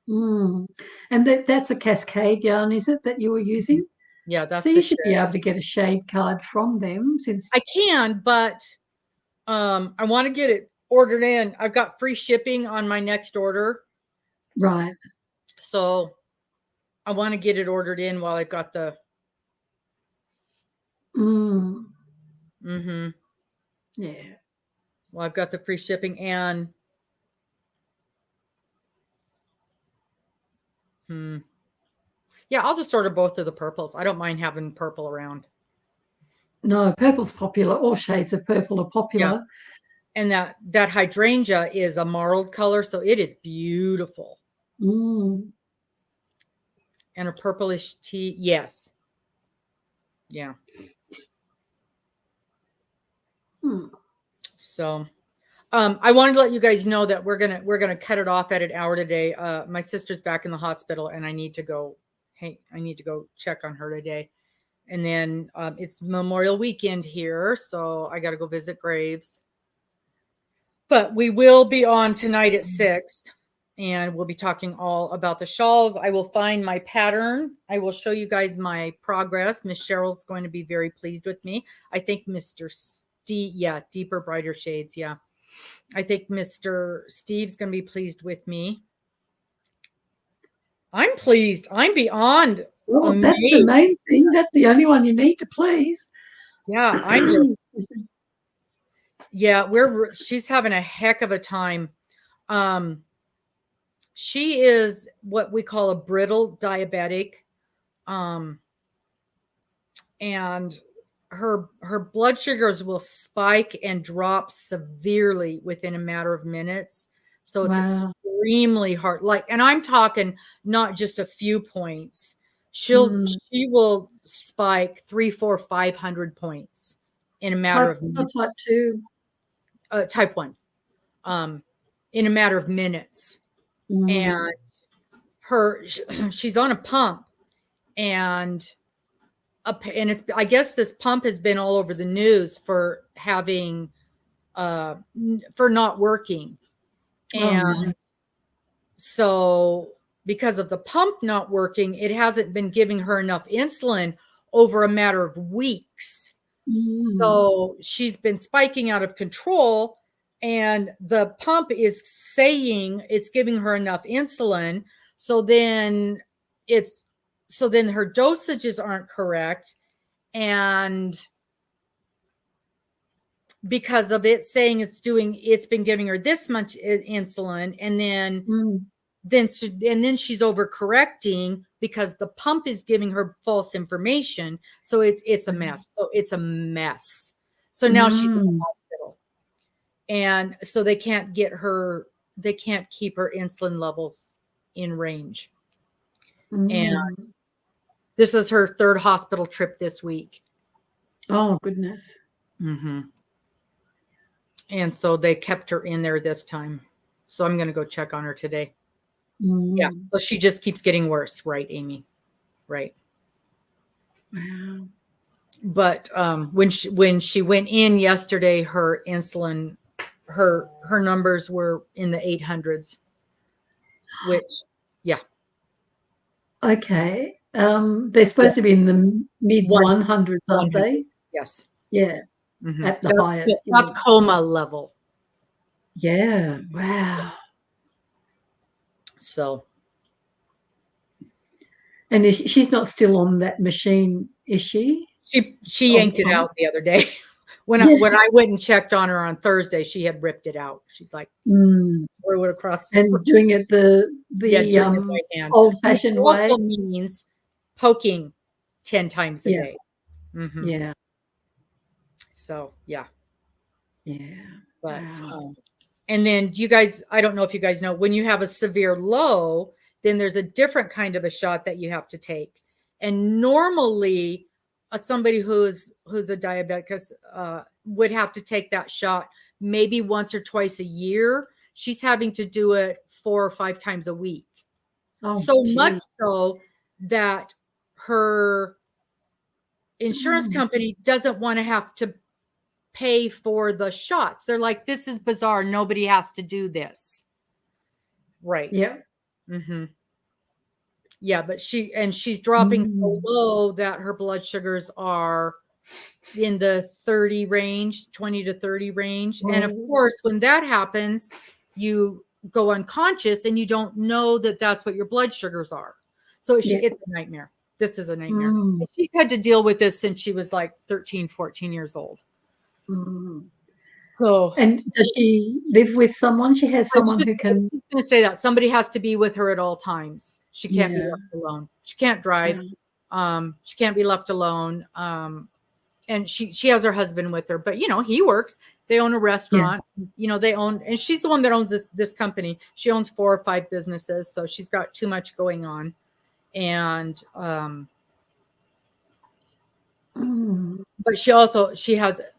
And that's a cascade yarn, is it, that you were using? Yeah, that's so you should be able to get a shade card from them since I can, but I want to get it ordered in. I've got free shipping on my next order. Right. So I want to get it ordered in while I've got the Yeah. Well, I've got the free shipping and Yeah, I'll just order both of the purples. I don't mind having purple around. No, purple's popular. All shades of purple are popular. And that hydrangea is a marled color, so it is beautiful. Mm. And a purplish tea, yes. Yeah. So I wanted to let you guys know that we're gonna cut it off at an hour today. My sister's back in the hospital, and I need to go check on her today. And then it's Memorial Weekend here, so I got to go visit graves. But we will be on tonight at 6, and we'll be talking all about the shawls. I will find my pattern. I will show you guys my progress. Miss Cheryl's going to be very pleased with me. I think Mr. Steve, yeah, deeper, brighter shades, yeah. I think Mr. Steve's going to be pleased with me. I'm pleased. I'm beyond Well, amazed. that's the main thing. That's the only one you need to please. Yeah, I'm just, yeah, she's having a heck of a time. She is what we call a brittle diabetic. And her blood sugars will spike and drop severely within a matter of minutes. So it's extremely hard. And I'm talking not just a few points. She will spike 300, 400, 500 points in a matter of minutes. Type 2. Type 1. In a matter of minutes. And she's on a pump, and it's, I guess this pump has been all over the news for having for not working. And so because of the pump not working, it hasn't been giving her enough insulin over a matter of weeks. So she's been spiking out of control, and the pump is saying it's giving her enough insulin. So then her dosages aren't correct. And because of it saying it's been giving her this much insulin, and then she's overcorrecting because the pump is giving her false information. So it's a mess. So now she's in the hospital. And so they can't keep her insulin levels in range. And this is her 3rd hospital trip this week. Oh, goodness. And so they kept her in there this time. So I'm going to go check on her today. Yeah. So she just keeps getting worse. Right, Amy? Right. Wow. But when she went in yesterday, her insulin, her numbers were in the 800s, which, yeah. Okay. They're supposed to be in the mid 100s, aren't they? Yes. Yeah. At the highest. That's coma level. Yeah. Wow. So. And she's not still on that machine, is she? She yanked it out the other day. When I went and checked on her on Thursday, she had ripped it out. She's like, threw it across the room. Doing it the old-fashioned way. Also means poking 10 times a day. Yeah. So yeah. But wow. And then you guys, I don't know if you guys know, when you have a severe low, then there's a different kind of a shot that you have to take. And normally somebody who's a diabetic would have to take that shot maybe once or twice a year. She's having to do it 4 or 5 times a week. Much so that her insurance company doesn't want to have to pay for the shots. They're like, this is bizarre. Nobody has to do this. Right. Yeah. Yeah, but she's dropping so low that her blood sugars are in the 30 range, 20 to 30 range. And of course, when that happens, you go unconscious and you don't know that that's what your blood sugars are. So it's a nightmare. This is a nightmare. She's had to deal with this since she was like 13, 14 years old. So, and does she live with someone? She has someone who can. I was going to say that somebody has to be with her at all times. She can't be Yeah. left alone. She can't drive. She can't be left alone. And she has her husband with her, but he works. They own a restaurant. They own, and she's the one that owns this company. She owns 4 or 5 businesses, so she's got too much going on. And but she has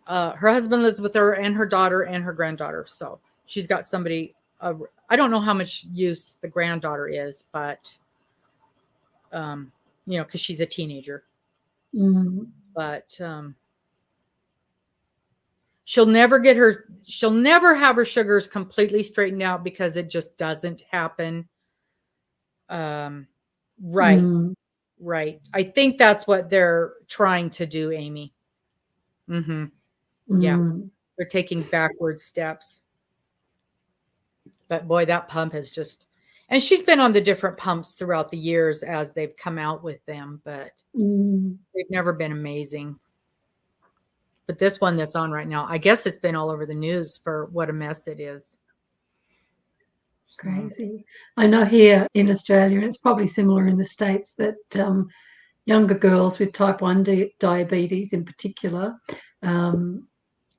her husband lives with her, and her daughter and her granddaughter. So she's got somebody. I don't know how much use the granddaughter is, but because she's a teenager. But she'll never have her sugars completely straightened out, because it just doesn't happen. Right. I think that's what they're trying to do, Amy. Yeah. They're taking backward steps. But boy, that pump has just, and she's been on the different pumps throughout the years as they've come out with them, but they've never been amazing. But this one that's on right now, I guess it's been all over the news for what a mess it is. Crazy. I know here in Australia, and it's probably similar in the States, that younger girls with type 1 diabetes in particular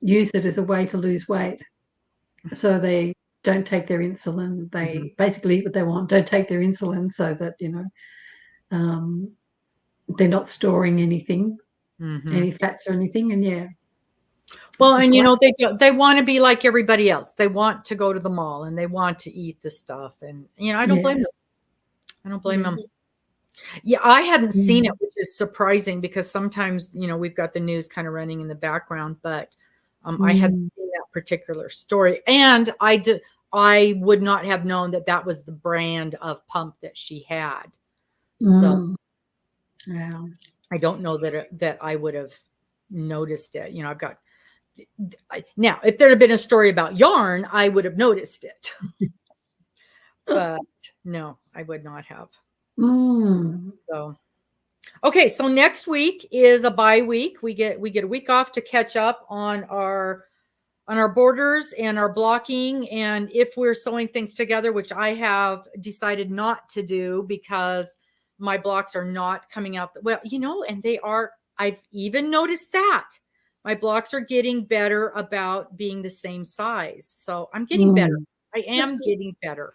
use it as a way to lose weight. So they don't take their insulin. They basically eat what they want, don't take their insulin, so that, they're not storing anything, any fats or anything. And well, and they want to be like everybody else. They want to go to the mall and they want to eat the stuff. And I don't blame them. I don't blame them. Yeah, I hadn't seen it, which is surprising, because sometimes we've got the news kind of running in the background, but I hadn't seen that particular story, and I would not have known that was the brand of pump that she had. So I don't know that I would have noticed it. I've got. Now, if there had been a story about yarn, I would have noticed it. But no, I would not have. So, okay. So next week is a bye week. We get a week off to catch up on our borders and our blocking. And if we're sewing things together, which I have decided not to do because my blocks are not coming out well, and they are. I've even noticed that. My blocks are getting better about being the same size. So I'm getting better. I am getting better.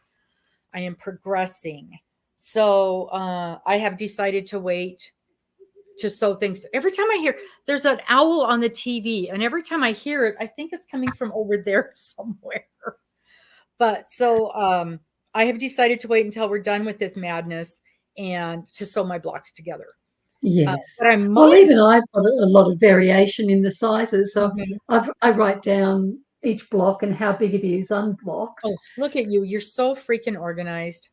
I am progressing. So I have decided to wait to sew things. Every time I hear there's an owl on the TV, and every time I hear it, I think it's coming from over there somewhere. But so I have decided to wait until we're done with this madness and to sew my blocks together. Yes. But even I've got a lot of variation in the sizes. So I write down each block and how big it is unblocked. Oh, look at you. You're so freaking organized.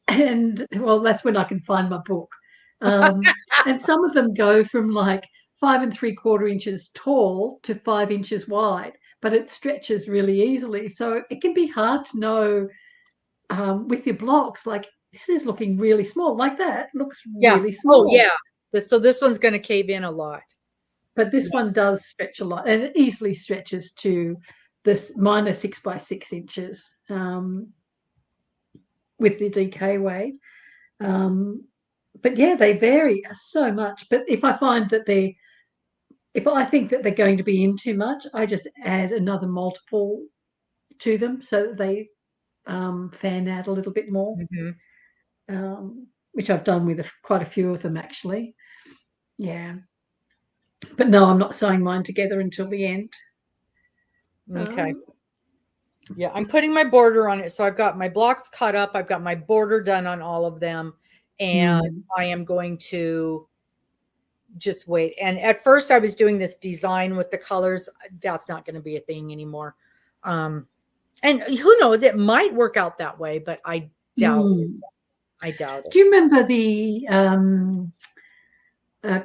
And well, that's when I can find my book. And some of them go from like 5 3/4 inches tall to 5 inches wide, but it stretches really easily. So it can be hard to know with your blocks, like, this is looking really small, like that looks really small. Oh, yeah. So this one's going to cave in a lot. But this one does stretch a lot, and it easily stretches to this minus 6 by 6 inches with the DK weight. But yeah, they vary so much. But if I find that if I think that they're going to be in too much, I just add another multiple to them so that they fan out a little bit more, which I've done with quite a few of them actually. Yeah. But no, I'm not sewing mine together until the end. Okay. Yeah, I'm putting my border on it. So I've got my blocks cut up. I've got my border done on all of them. And I am going to just wait. And at first I was doing this design with the colors. That's not going to be a thing anymore. And who knows, it might work out that way, but I doubt it. I doubt it. Do you remember the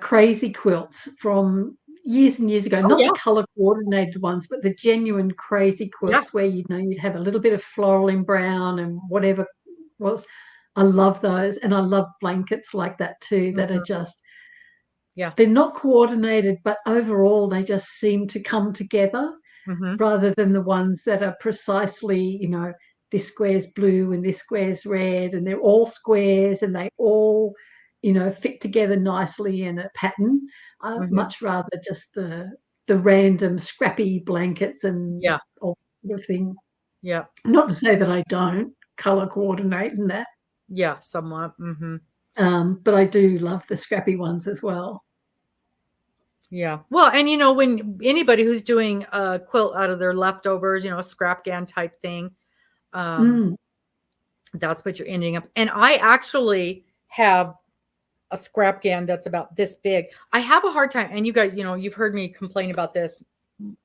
crazy quilts from years and years ago? Not the color coordinated ones, but the genuine crazy quilts where you'd have a little bit of floral in brown and whatever was. I love those, and I love blankets like that too, that are just they're not coordinated, but overall they just seem to come together rather than the ones that are precisely, this square's blue and this square's red, and they're all squares and they all, fit together nicely in a pattern. I'd much rather just the random scrappy blankets and all sort of thing. Yeah. Not to say that I don't color coordinate and that. Yeah, somewhat. But I do love the scrappy ones as well. Yeah. Well, and when anybody who's doing a quilt out of their leftovers, a scrap gan type thing, that's what you're ending up. And I actually have a scrap gan that's about this big. I have a hard time, and you guys, you've heard me complain about this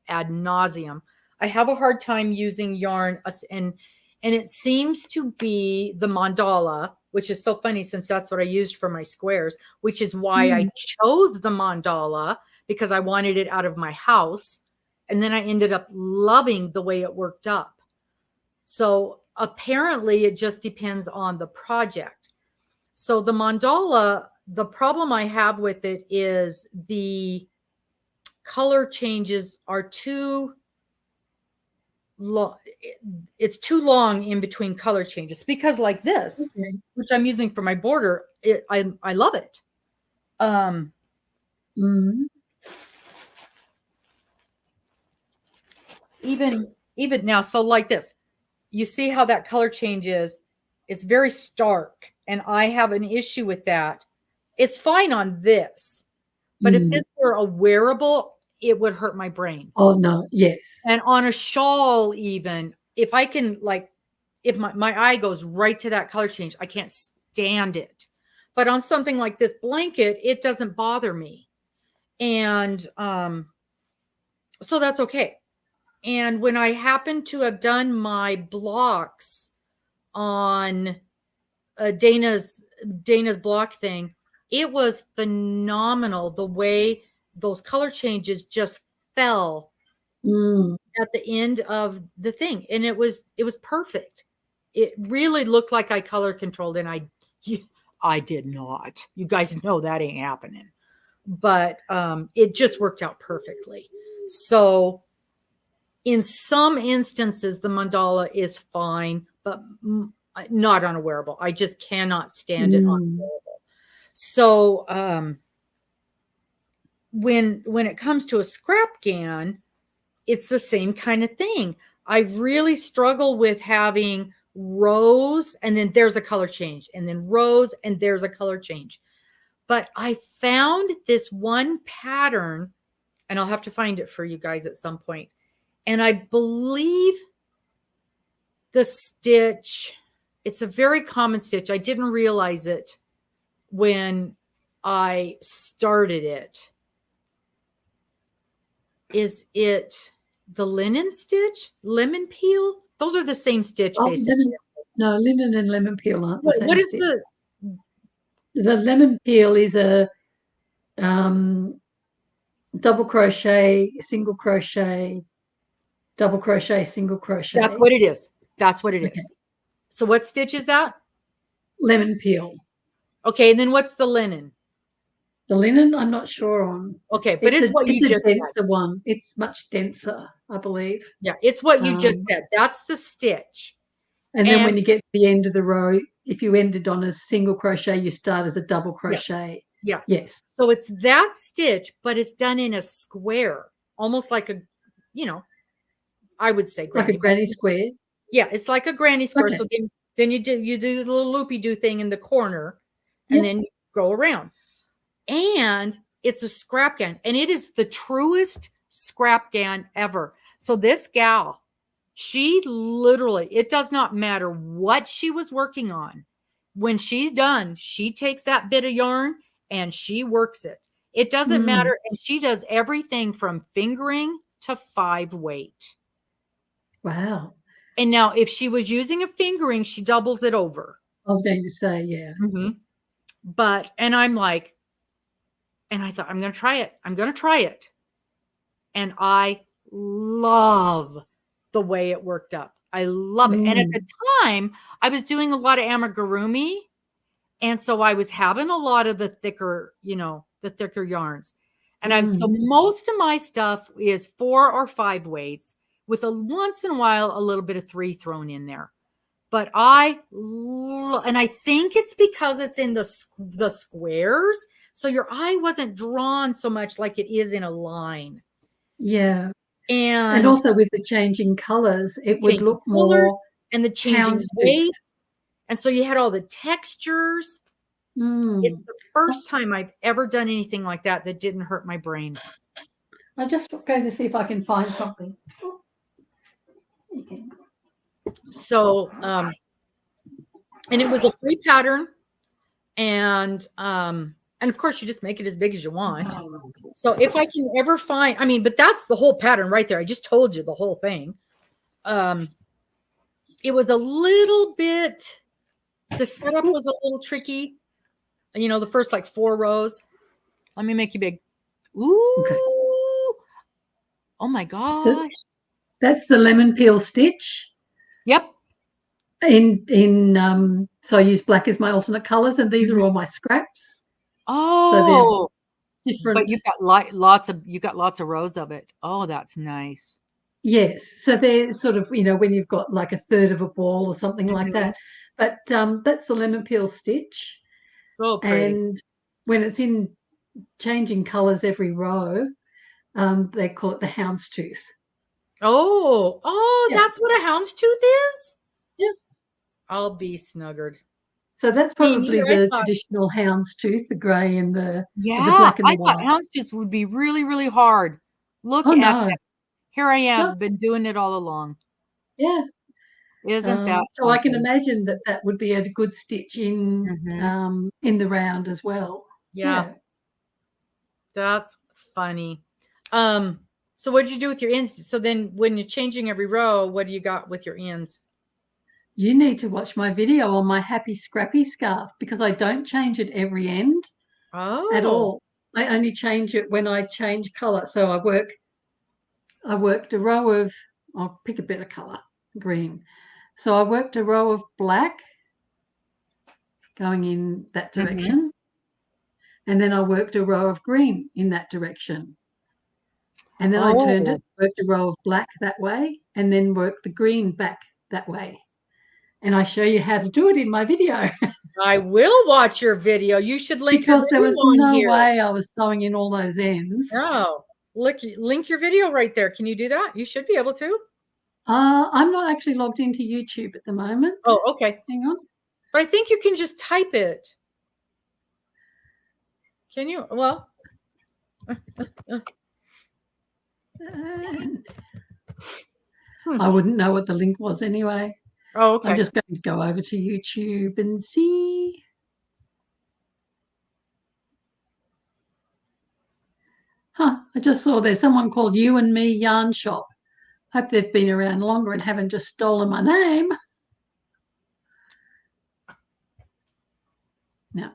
ad nauseum. I have a hard time using yarn, and it seems to be the mandala, which is so funny since that's what I used for my squares, which is why I chose the mandala, because I wanted it out of my house. And then I ended up loving the way it worked up. So apparently it just depends on the project. So the mandala, the problem I have with it is the color changes are too long. It's too long in between color changes, because like this, which I'm using for my border, I love it. Even now, so like this, you see how that color changes? It's very stark, and I have an issue with that. It's fine on this, but if this were a wearable, it would hurt my brain. Oh no, yes. And on a shawl, even if I can, if my eye goes right to that color change, I can't stand it. But on something like this blanket, it doesn't bother me. And so that's okay. And when I happen to have done my blocks on Dana's block thing, it was phenomenal the way those color changes just fell at the end of the thing. And it was perfect. It really looked like I color controlled, and I did not. You guys know that ain't happening. But it just worked out perfectly. So in some instances, the mandala is fine, but not on a wearable. I just cannot stand it on a wearable. So when it comes to a scrap gan, it's the same kind of thing. I really struggle with having rows, and then there's a color change, and then rows, and there's a color change. But I found this one pattern, and I'll have to find it for you guys at some point. And I believe the stitch, it's a very common stitch. I didn't realize it when I started it. Is it the linen stitch? Lemon peel? Those are the same stitch, basically. No, linen and lemon peel aren't the same. What is stitch. the lemon peel is a double crochet, single crochet, double crochet, single crochet. That's what it is. That's what it is. So what stitch is that? Lemon peel. Okay, and then what's the linen? The linen, I'm not sure on. Okay, but it's what you just said. It's a denser one. It's much denser, I believe. Yeah, it's what you just said. That's the stitch. And then when you get to the end of the row, if you ended on a single crochet, you start as a double crochet. Yeah. Yes. So it's that stitch, but it's done in a square, almost like a, I would say like a granny square. Yeah, it's like a granny square. Okay. So then you do the little loopy-do thing in the corner, and then you go around. And it's a scrap gan, and it is the truest scrap gan ever. So this gal, she literally, it does not matter what she was working on. When she's done, she takes that bit of yarn and she works it. It doesn't matter. And she does everything from fingering to 5-weight. Wow. And now if she was using a fingering, she doubles it over. I was going to say, yeah. But, and I'm like, and I thought, I'm going to try it. I'm going to try it. And I love the way it worked up. I love it. And at the time, I was doing a lot of amigurumi. And so I was having a lot of the thicker, yarns. And so most of my stuff is 4 or 5 weights with once in a while, a little bit of 3 thrown in there. But and I think it's because it's in the squares. So your eye wasn't drawn so much like it is in a line. Yeah. And also with the changing colors, it would changing look colors more and the changing houndstooth. weights. And so you had all the textures. It's the first time I've ever done anything like that didn't hurt my brain. I'm just going to see if I can find something. So, and it was a free pattern, and of course you just make it as big as you want. So if I can ever find, I mean, but that's the whole pattern right there. I just told you the whole thing. It was a little bit, the setup was a little tricky. You know, the first like 4 rows. Let me make you big. Ooh. Okay. Oh my gosh. So that's the lemon peel stitch. Yep. So I use black as my alternate colors, and these are all my scraps. Oh, so they're different. But you've got lots of rows of it. Oh, that's nice. Yes. So they're sort of, you know, when you've got like a third of a ball or something like that. But that's the lemon peel stitch. So pretty. And when it's in changing colors every row, they call it the houndstooth. Oh, yeah. That's what a houndstooth is? Yeah. I'll be snuggered. So that's probably the traditional houndstooth, the grey and the black and the white. I thought houndstooth would be really, really hard. Look at that. Here I am, been doing it all along. Yeah. Isn't that so something? I can imagine that would be a good stitch in the round as well. Yeah. That's funny. So what did you do with your ends? So then when you're changing every row, what do you got with your ends? You need to watch my video on my Happy Scrappy scarf, because I don't change it every end at all. I only change it when I change color. So I worked a row of, I'll pick a better color, green. So I worked a row of black going in that direction. And then I worked a row of green in that direction. And then I turned it, worked a row of black that way, and then worked the green back that way. And I show you how to do it in my video. I will watch your video. You should link because there was no way I was sewing in all those ends. Oh, link your video right there. Can you do that? You should be able to. I'm not actually logged into YouTube at the moment. Oh, okay. Hang on. But I think you can just type it. Can you? Well. I wouldn't know what the link was anyway. Oh, okay. I'm just going to go over to YouTube and see. I just saw there's someone called You and Me Yarn Shop. Hope they've been around longer and haven't just stolen my name. No.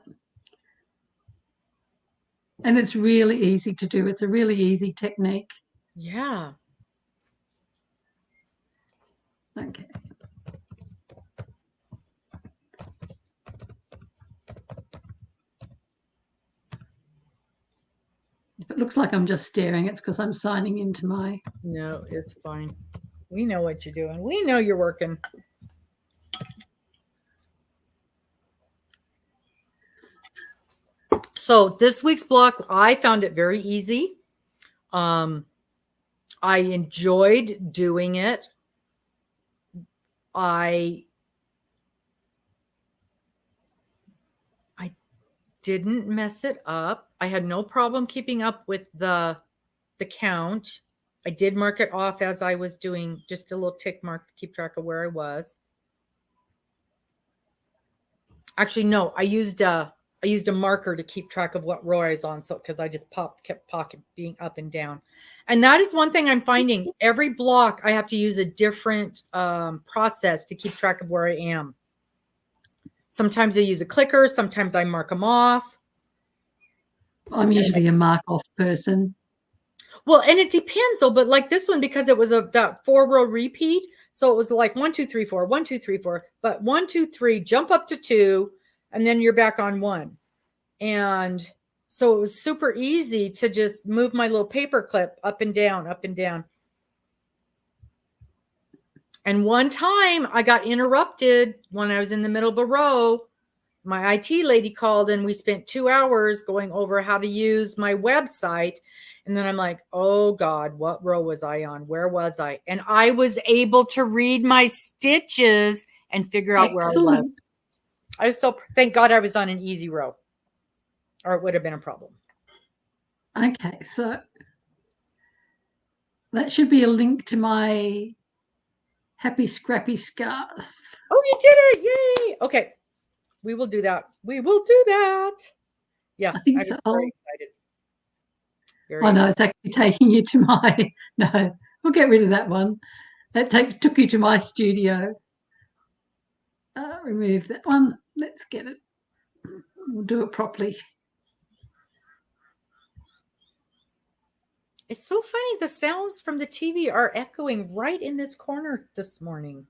And it's really easy to do. It's a really easy technique. Yeah. Okay. If it looks like I'm just staring, it's because I'm signing into my... No, it's fine. We know what you're doing. We know you're working. So this week's block, I found it very easy. I enjoyed doing it. I didn't mess it up. I had no problem keeping up with the count. I did mark it off as I was doing, just a little tick mark to keep track of where I was. Actually, no, I used a marker to keep track of what row I was on. So, because I just kept pocket being up and down. And that is one thing I'm finding. Every block, I have to use a different process to keep track of where I am. Sometimes I use a clicker. Sometimes I mark them off. I'm usually a mark off person. Well, and it depends though, but like this one, because it was that 4-row repeat. So it was like 1, 2, 3, 4, 1, 2, 3, 4, but 1, 2, 3, jump up to 2, and then you're back on 1. And so it was super easy to just move my little paper clip up and down, up and down. And one time I got interrupted when I was in the middle of a row. My IT lady called and we spent 2 hours going over how to use my website. And then I'm like, oh God, what row was I on? Where was I? And I was able to read my stitches and figure out where I was. I was so, thank God I was on an easy row, or it would have been a problem. Okay, so that should be a link to my Happy Scrappy Scarf. Oh, you did it. Yay. Okay. We will do that. We will do that. Yeah. I think was so. very excited. Oh, no, it's actually taking you to my, no, we'll get rid of that one. That took you to my studio. Remove that one. Let's get it. We'll do it properly. It's so funny. The sounds from the TV are echoing right in this corner this morning.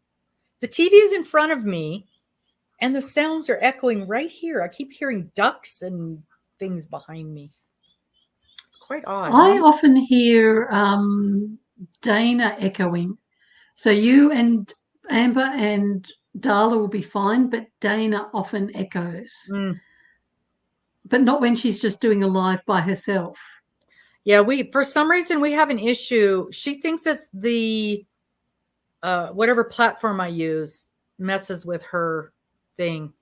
The TV is in front of me and the sounds are echoing right here. I keep hearing ducks and things behind me. It's quite odd. I often hear Dana echoing. So you and Amber and Darla will be fine, but Dana often echoes. But not when she's just doing a live by herself. Yeah, for some reason we have an issue. She thinks it's the whatever platform I use messes with her thing.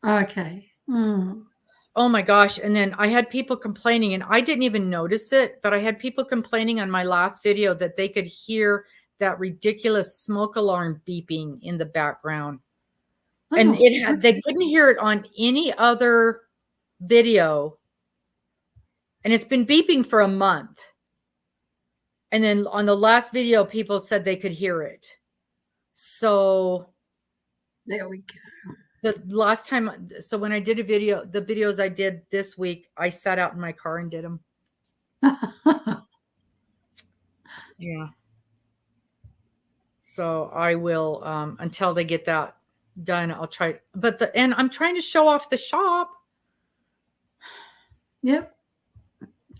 Okay. Oh my gosh. And then I had people complaining, and I didn't even notice it, but I had people complaining on my last video that they could hear that ridiculous smoke alarm beeping in the background. And they couldn't hear it on any other video. And it's been beeping for a month. And then on the last video, people said they could hear it. So there we go. The last time, so when I did a video, the videos I did this week, I sat out in my car and did them. Yeah. So I will, until they get that done, I'll try. And I'm trying to show off the shop. Yep.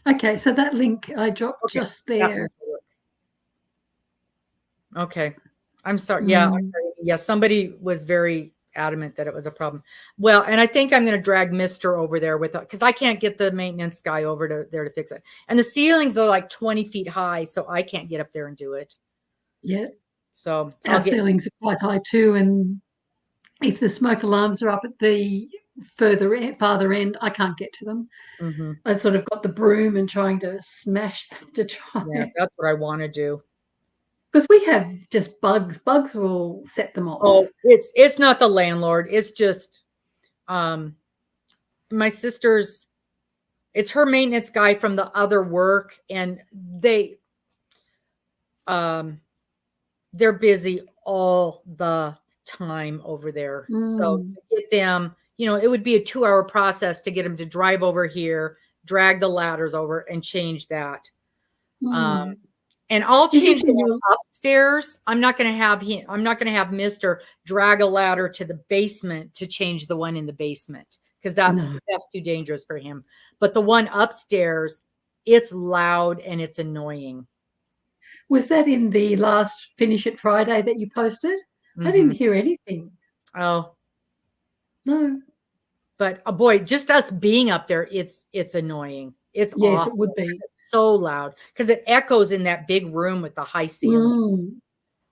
Okay, so that link I dropped just there. Okay. I'm sorry. Yeah. Yeah. Somebody was very adamant that it was a problem. Well, and I think I'm going to drag Mr. over there because I can't get the maintenance guy over there to fix it. And the ceilings are like 20 feet high, so I can't get up there and do it. Yeah. So our ceilings are quite high too, and if the smoke alarms are up at the farther end, I can't get to them. I sort of got the broom and trying to smash them to try. Yeah, that's what I want to do. Because we have just bugs. Bugs will set them off. Oh, it's not the landlord. It's just my sister's. It's her maintenance guy from the other work, and they're busy all the time over there. So to get them, it would be a 2-hour process to get them to drive over here, drag the ladders over, and change that. And I'll change the one upstairs. I'm not going to have Mr. drag a ladder to the basement to change the one in the basement, because that's too dangerous for him. But the one upstairs, it's loud and it's annoying. Was that in the last Finish It Friday that you posted? I didn't hear anything. Oh. No. But boy, just us being up there, it's annoying. It's yes, awful. It would be. So loud because it echoes in that big room with the high ceiling.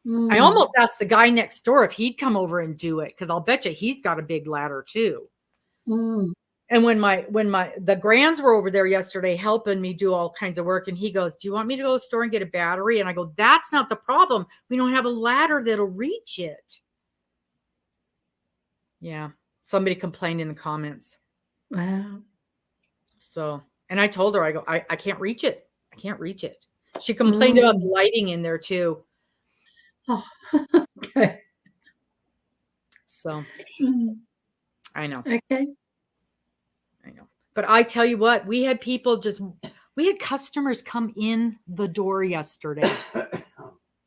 I almost asked the guy next door if he'd come over and do it, because I'll bet you he's got a big ladder too. And when the Grands were over there yesterday helping me do all kinds of work, and he goes, "Do you want me to go to the store and get a battery?" And I go, "That's not the problem. We don't have a ladder that'll reach it." Yeah, somebody complained in the comments. Wow. So. And I told her, I go, I can't reach it. I can't reach it. She complained about the lighting in there too. Oh, okay. So I know. Okay. I know. But I tell you what, we had customers come in the door yesterday.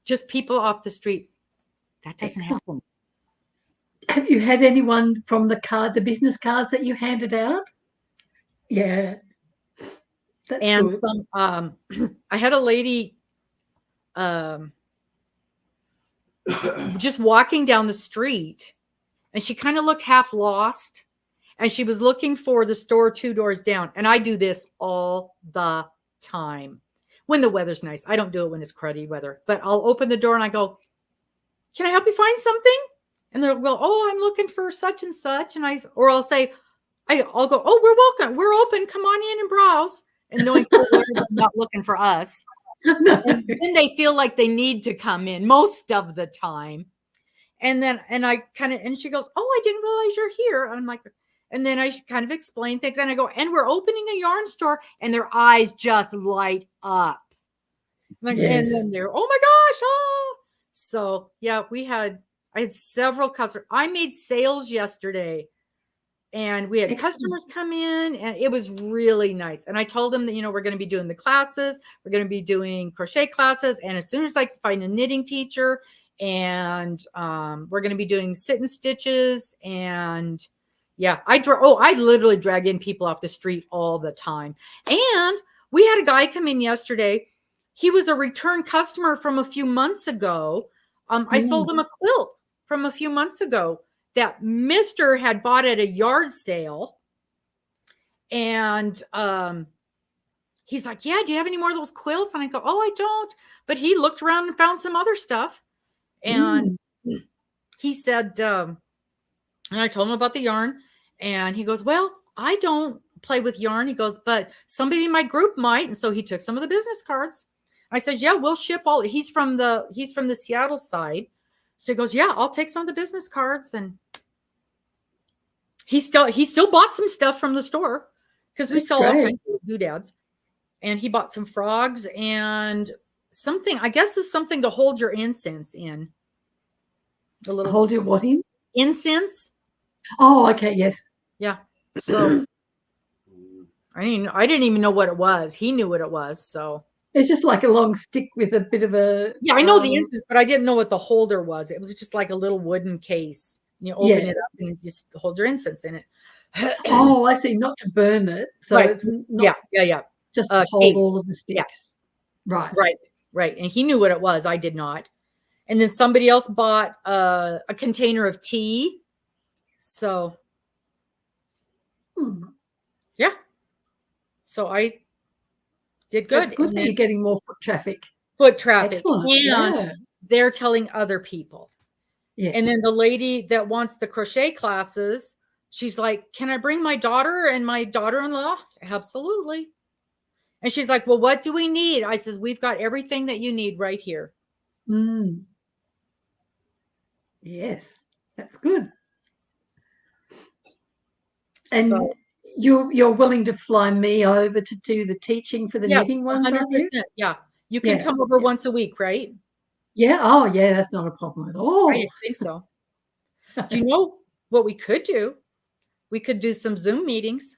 Just people off the street. That doesn't happen. Have you had anyone from the business cards that you handed out? Yeah. That's and good. some I had a lady just walking down the street, and she kind of looked half lost, and she was looking for the store 2 doors down. And I do this all the time when the weather's nice. I don't do it when it's cruddy weather, but I'll open the door and I go, "Can I help you find something?" And they'll go, "Oh, I'm looking for such and such." And I'll say, I'll go, "Oh, we're welcome. We're open. Come on in and browse." And knowing full well they're not looking for us. No. And then they feel like they need to come in most of the time. And she goes, "Oh, I didn't realize you're here." And I'm like, and then I kind of explain things, and I go, "And we're opening a yarn store," and their eyes just light up. And then they're, "Oh my gosh, oh." So yeah, I had several customers. I made sales yesterday, and we had Excellent. customers come in, and it was really nice. And I told them that, we're going to be doing the classes. We're going to be doing crochet classes. And as soon as I can find a knitting teacher, and we're going to be doing sit and stitches. And yeah, I literally drag in people off the street all the time. And we had a guy come in yesterday. He was a return customer from a few months ago. I sold him a quilt from a few months ago that Mr. had bought at a yard sale. And he's like, "Yeah, do you have any more of those quilts?" And I go, "Oh, I don't." But he looked around and found some other stuff. And he said, and I told him about the yarn. And he goes, "Well, I don't play with yarn." He goes, "But somebody in my group might." And so he took some of the business cards. I said, "Yeah, we'll ship all." He's from the Seattle side. So he goes, "Yeah, I'll take some of the business cards." And he still bought some stuff from the store, because we sell all kinds of doodads. And he bought some frogs and something, I guess, is something to hold your incense in. The little Hold your what in? Incense. Oh, okay, yes. Yeah. So I didn't even know what it was. He knew what it was. So it's just like a long stick with a bit of a. Yeah, I know the incense, but I didn't know what the holder was. It was just like a little wooden case. You open it up and you just hold your incense in it. Oh, I see. Not to burn it. So it's not. Yeah. Just to hold all of the sticks. Yeah. Right. And he knew what it was. I did not. And then somebody else bought a container of tea. So, yeah. So I did good. It's good that you're getting more foot traffic. Excellent. And they're telling other people. Yeah. And then the lady that wants the crochet classes, she's like, "Can I bring my daughter and my daughter-in-law?" Absolutely. And she's like, "Well, what do we need?" I says, "We've got everything that you need right here." Yes, that's good. And so, you're willing to fly me over to do the teaching for the knitting ones? 100%. Yeah. You can come over once a week, right? Yeah. Oh, yeah. That's not a problem at all. I didn't think so. Do you know what we could do? We could do some Zoom meetings.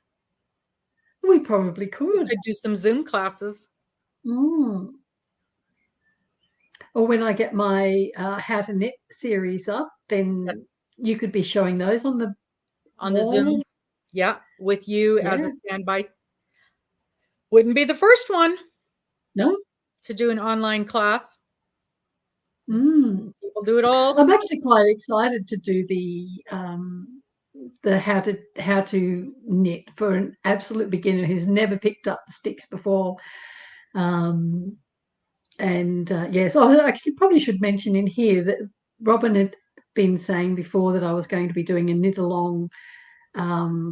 We probably could. We could do some Zoom classes. Or when I get my How to Knit series up, then you could be showing those on the Zoom. Yeah, with you as a standby. Wouldn't be the first one. No. To do an online class. People do it all. I'm actually quite excited to do the how to knit for an absolute beginner who's never picked up the sticks before. Yes, I actually probably should mention in here that Robin had been saying before that I was going to be doing a knit along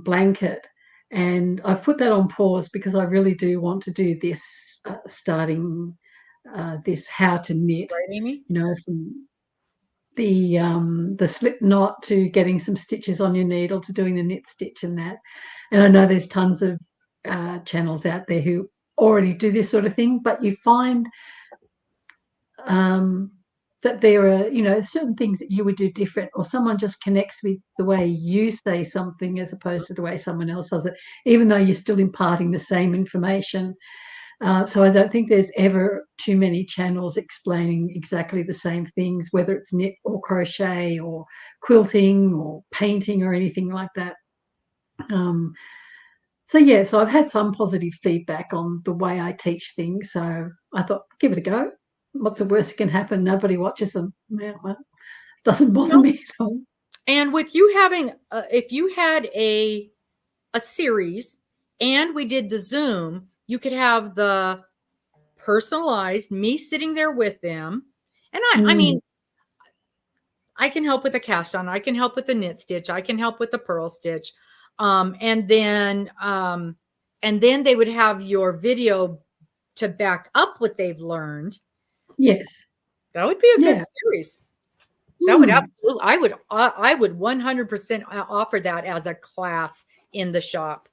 blanket, and I've put that on pause because I really do want to do this starting this how to knit, right, Amy? From the slip knot to getting some stitches on your needle to doing the knit stitch and that. And I know there's tons of channels out there who already do this sort of thing, but you find that there are, certain things that you would do different, or someone just connects with the way you say something as opposed to the way someone else does it, even though you're still imparting the same information. So I don't think there's ever too many channels explaining exactly the same things, whether it's knit or crochet or quilting or painting or anything like that. So I've had some positive feedback on the way I teach things. So I thought, give it a go. What's the worst that can happen? Nobody watches them. Yeah, well, doesn't bother me at all. And with you having, if you had a series and we did the Zoom, you could have the personalized me sitting there with them. And I mean, I can help with the cast on, I can help with the knit stitch, I can help with the purl stitch. And then they would have your video to back up what they've learned. Yes. That would be a good series. That would absolutely, I would 100% offer that as a class in the shop.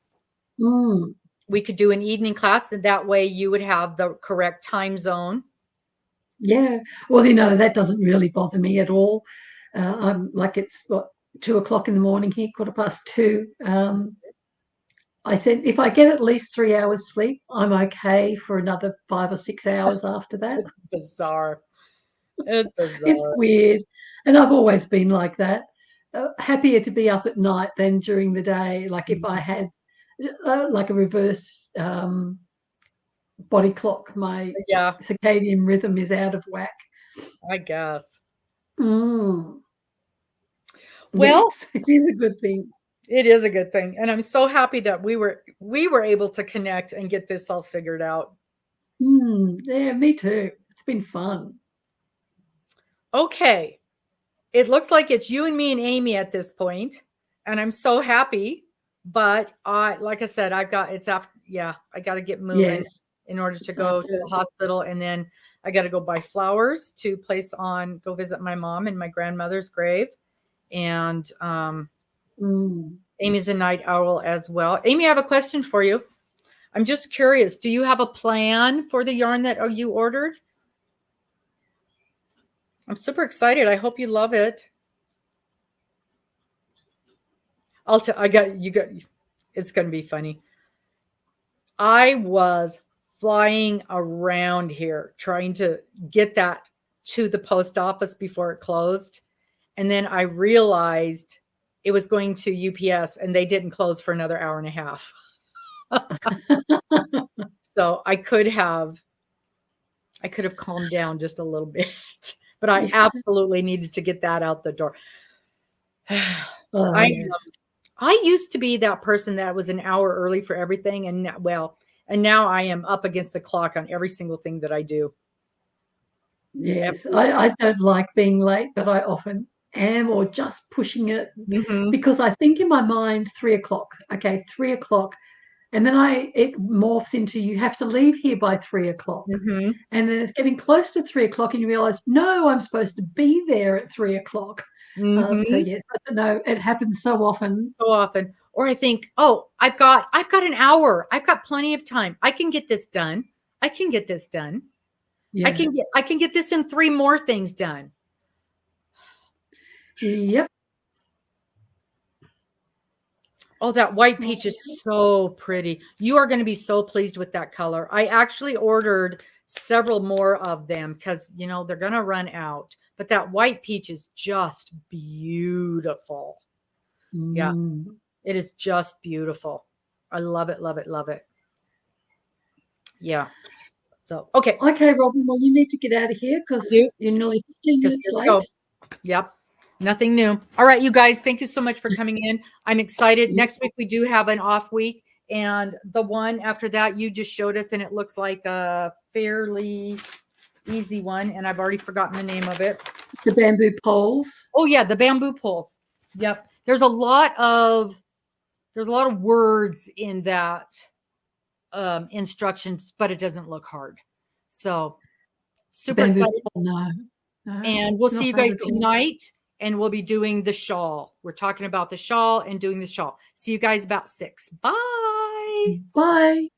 We could do an evening class, and that way you would have the correct time zone. Yeah. Well, that doesn't really bother me at all. I'm like, it's 2:00 in the morning here, 2:15. I said, if I get at least 3 hours sleep, I'm okay for another 5 or 6 hours after that. It's bizarre. It's bizarre. It's weird. And I've always been like that. Happier to be up at night than during the day. Like if I had like a reverse body clock, my circadian rhythm is out of whack. I guess. Well, yes, it is a good thing. It is a good thing. And I'm so happy that we were able to connect and get this all figured out. Yeah, me too. It's been fun. Okay. It looks like it's you and me and Amy at this point, and I'm so happy. But like I said, I got to get moving in order to go to the hospital, and then I got to go buy flowers to go visit my mom and my grandmother's grave. And Amy's a night owl as well. Amy, I have a question for you. I'm just curious. Do you have a plan for the yarn that you ordered? I'm super excited. I hope you love it. It's going to be funny. I was flying around here trying to get that to the post office before it closed. And then I realized it was going to UPS and they didn't close for another hour and a half. So I could have calmed down just a little bit, but I absolutely needed to get that out the door. I used to be that person that was an hour early for everything. And now I am up against the clock on every single thing that I do. Yes. I don't like being late, but I often am, or just pushing it because I think in my mind 3:00. Okay, 3:00, and then it morphs into you have to leave here by 3:00, and then it's getting close to 3:00, and you realize no, I'm supposed to be there at 3:00. So yes, I don't know. It happens so often. Or I think, oh, I've got an hour. I've got plenty of time. I can get this done. Yeah. I can get this in 3 more things done. Yep. Oh, that white peach is so pretty. You are going to be so pleased with that color. I actually ordered several more of them because, they're going to run out. But that white peach is just beautiful. Yeah, it is just beautiful. I love it, love it, love it. Yeah. So, okay. Okay, Robin, well, you need to get out of here because you're nearly 15 minutes late. Yep. Nothing new. All right, you guys, thank you so much for coming in. I'm excited. Next week, we do have an off week. And the one after that, you just showed us, and it looks like a fairly easy one. And I've already forgotten the name of it. The bamboo poles. Oh, yeah, the bamboo poles. Yep. There's a lot of words in that instructions, but it doesn't look hard. So super excited. No, and we'll see you guys tonight. And we'll be doing the shawl. We're talking about the shawl and doing the shawl. See you guys about 6. Bye. Bye.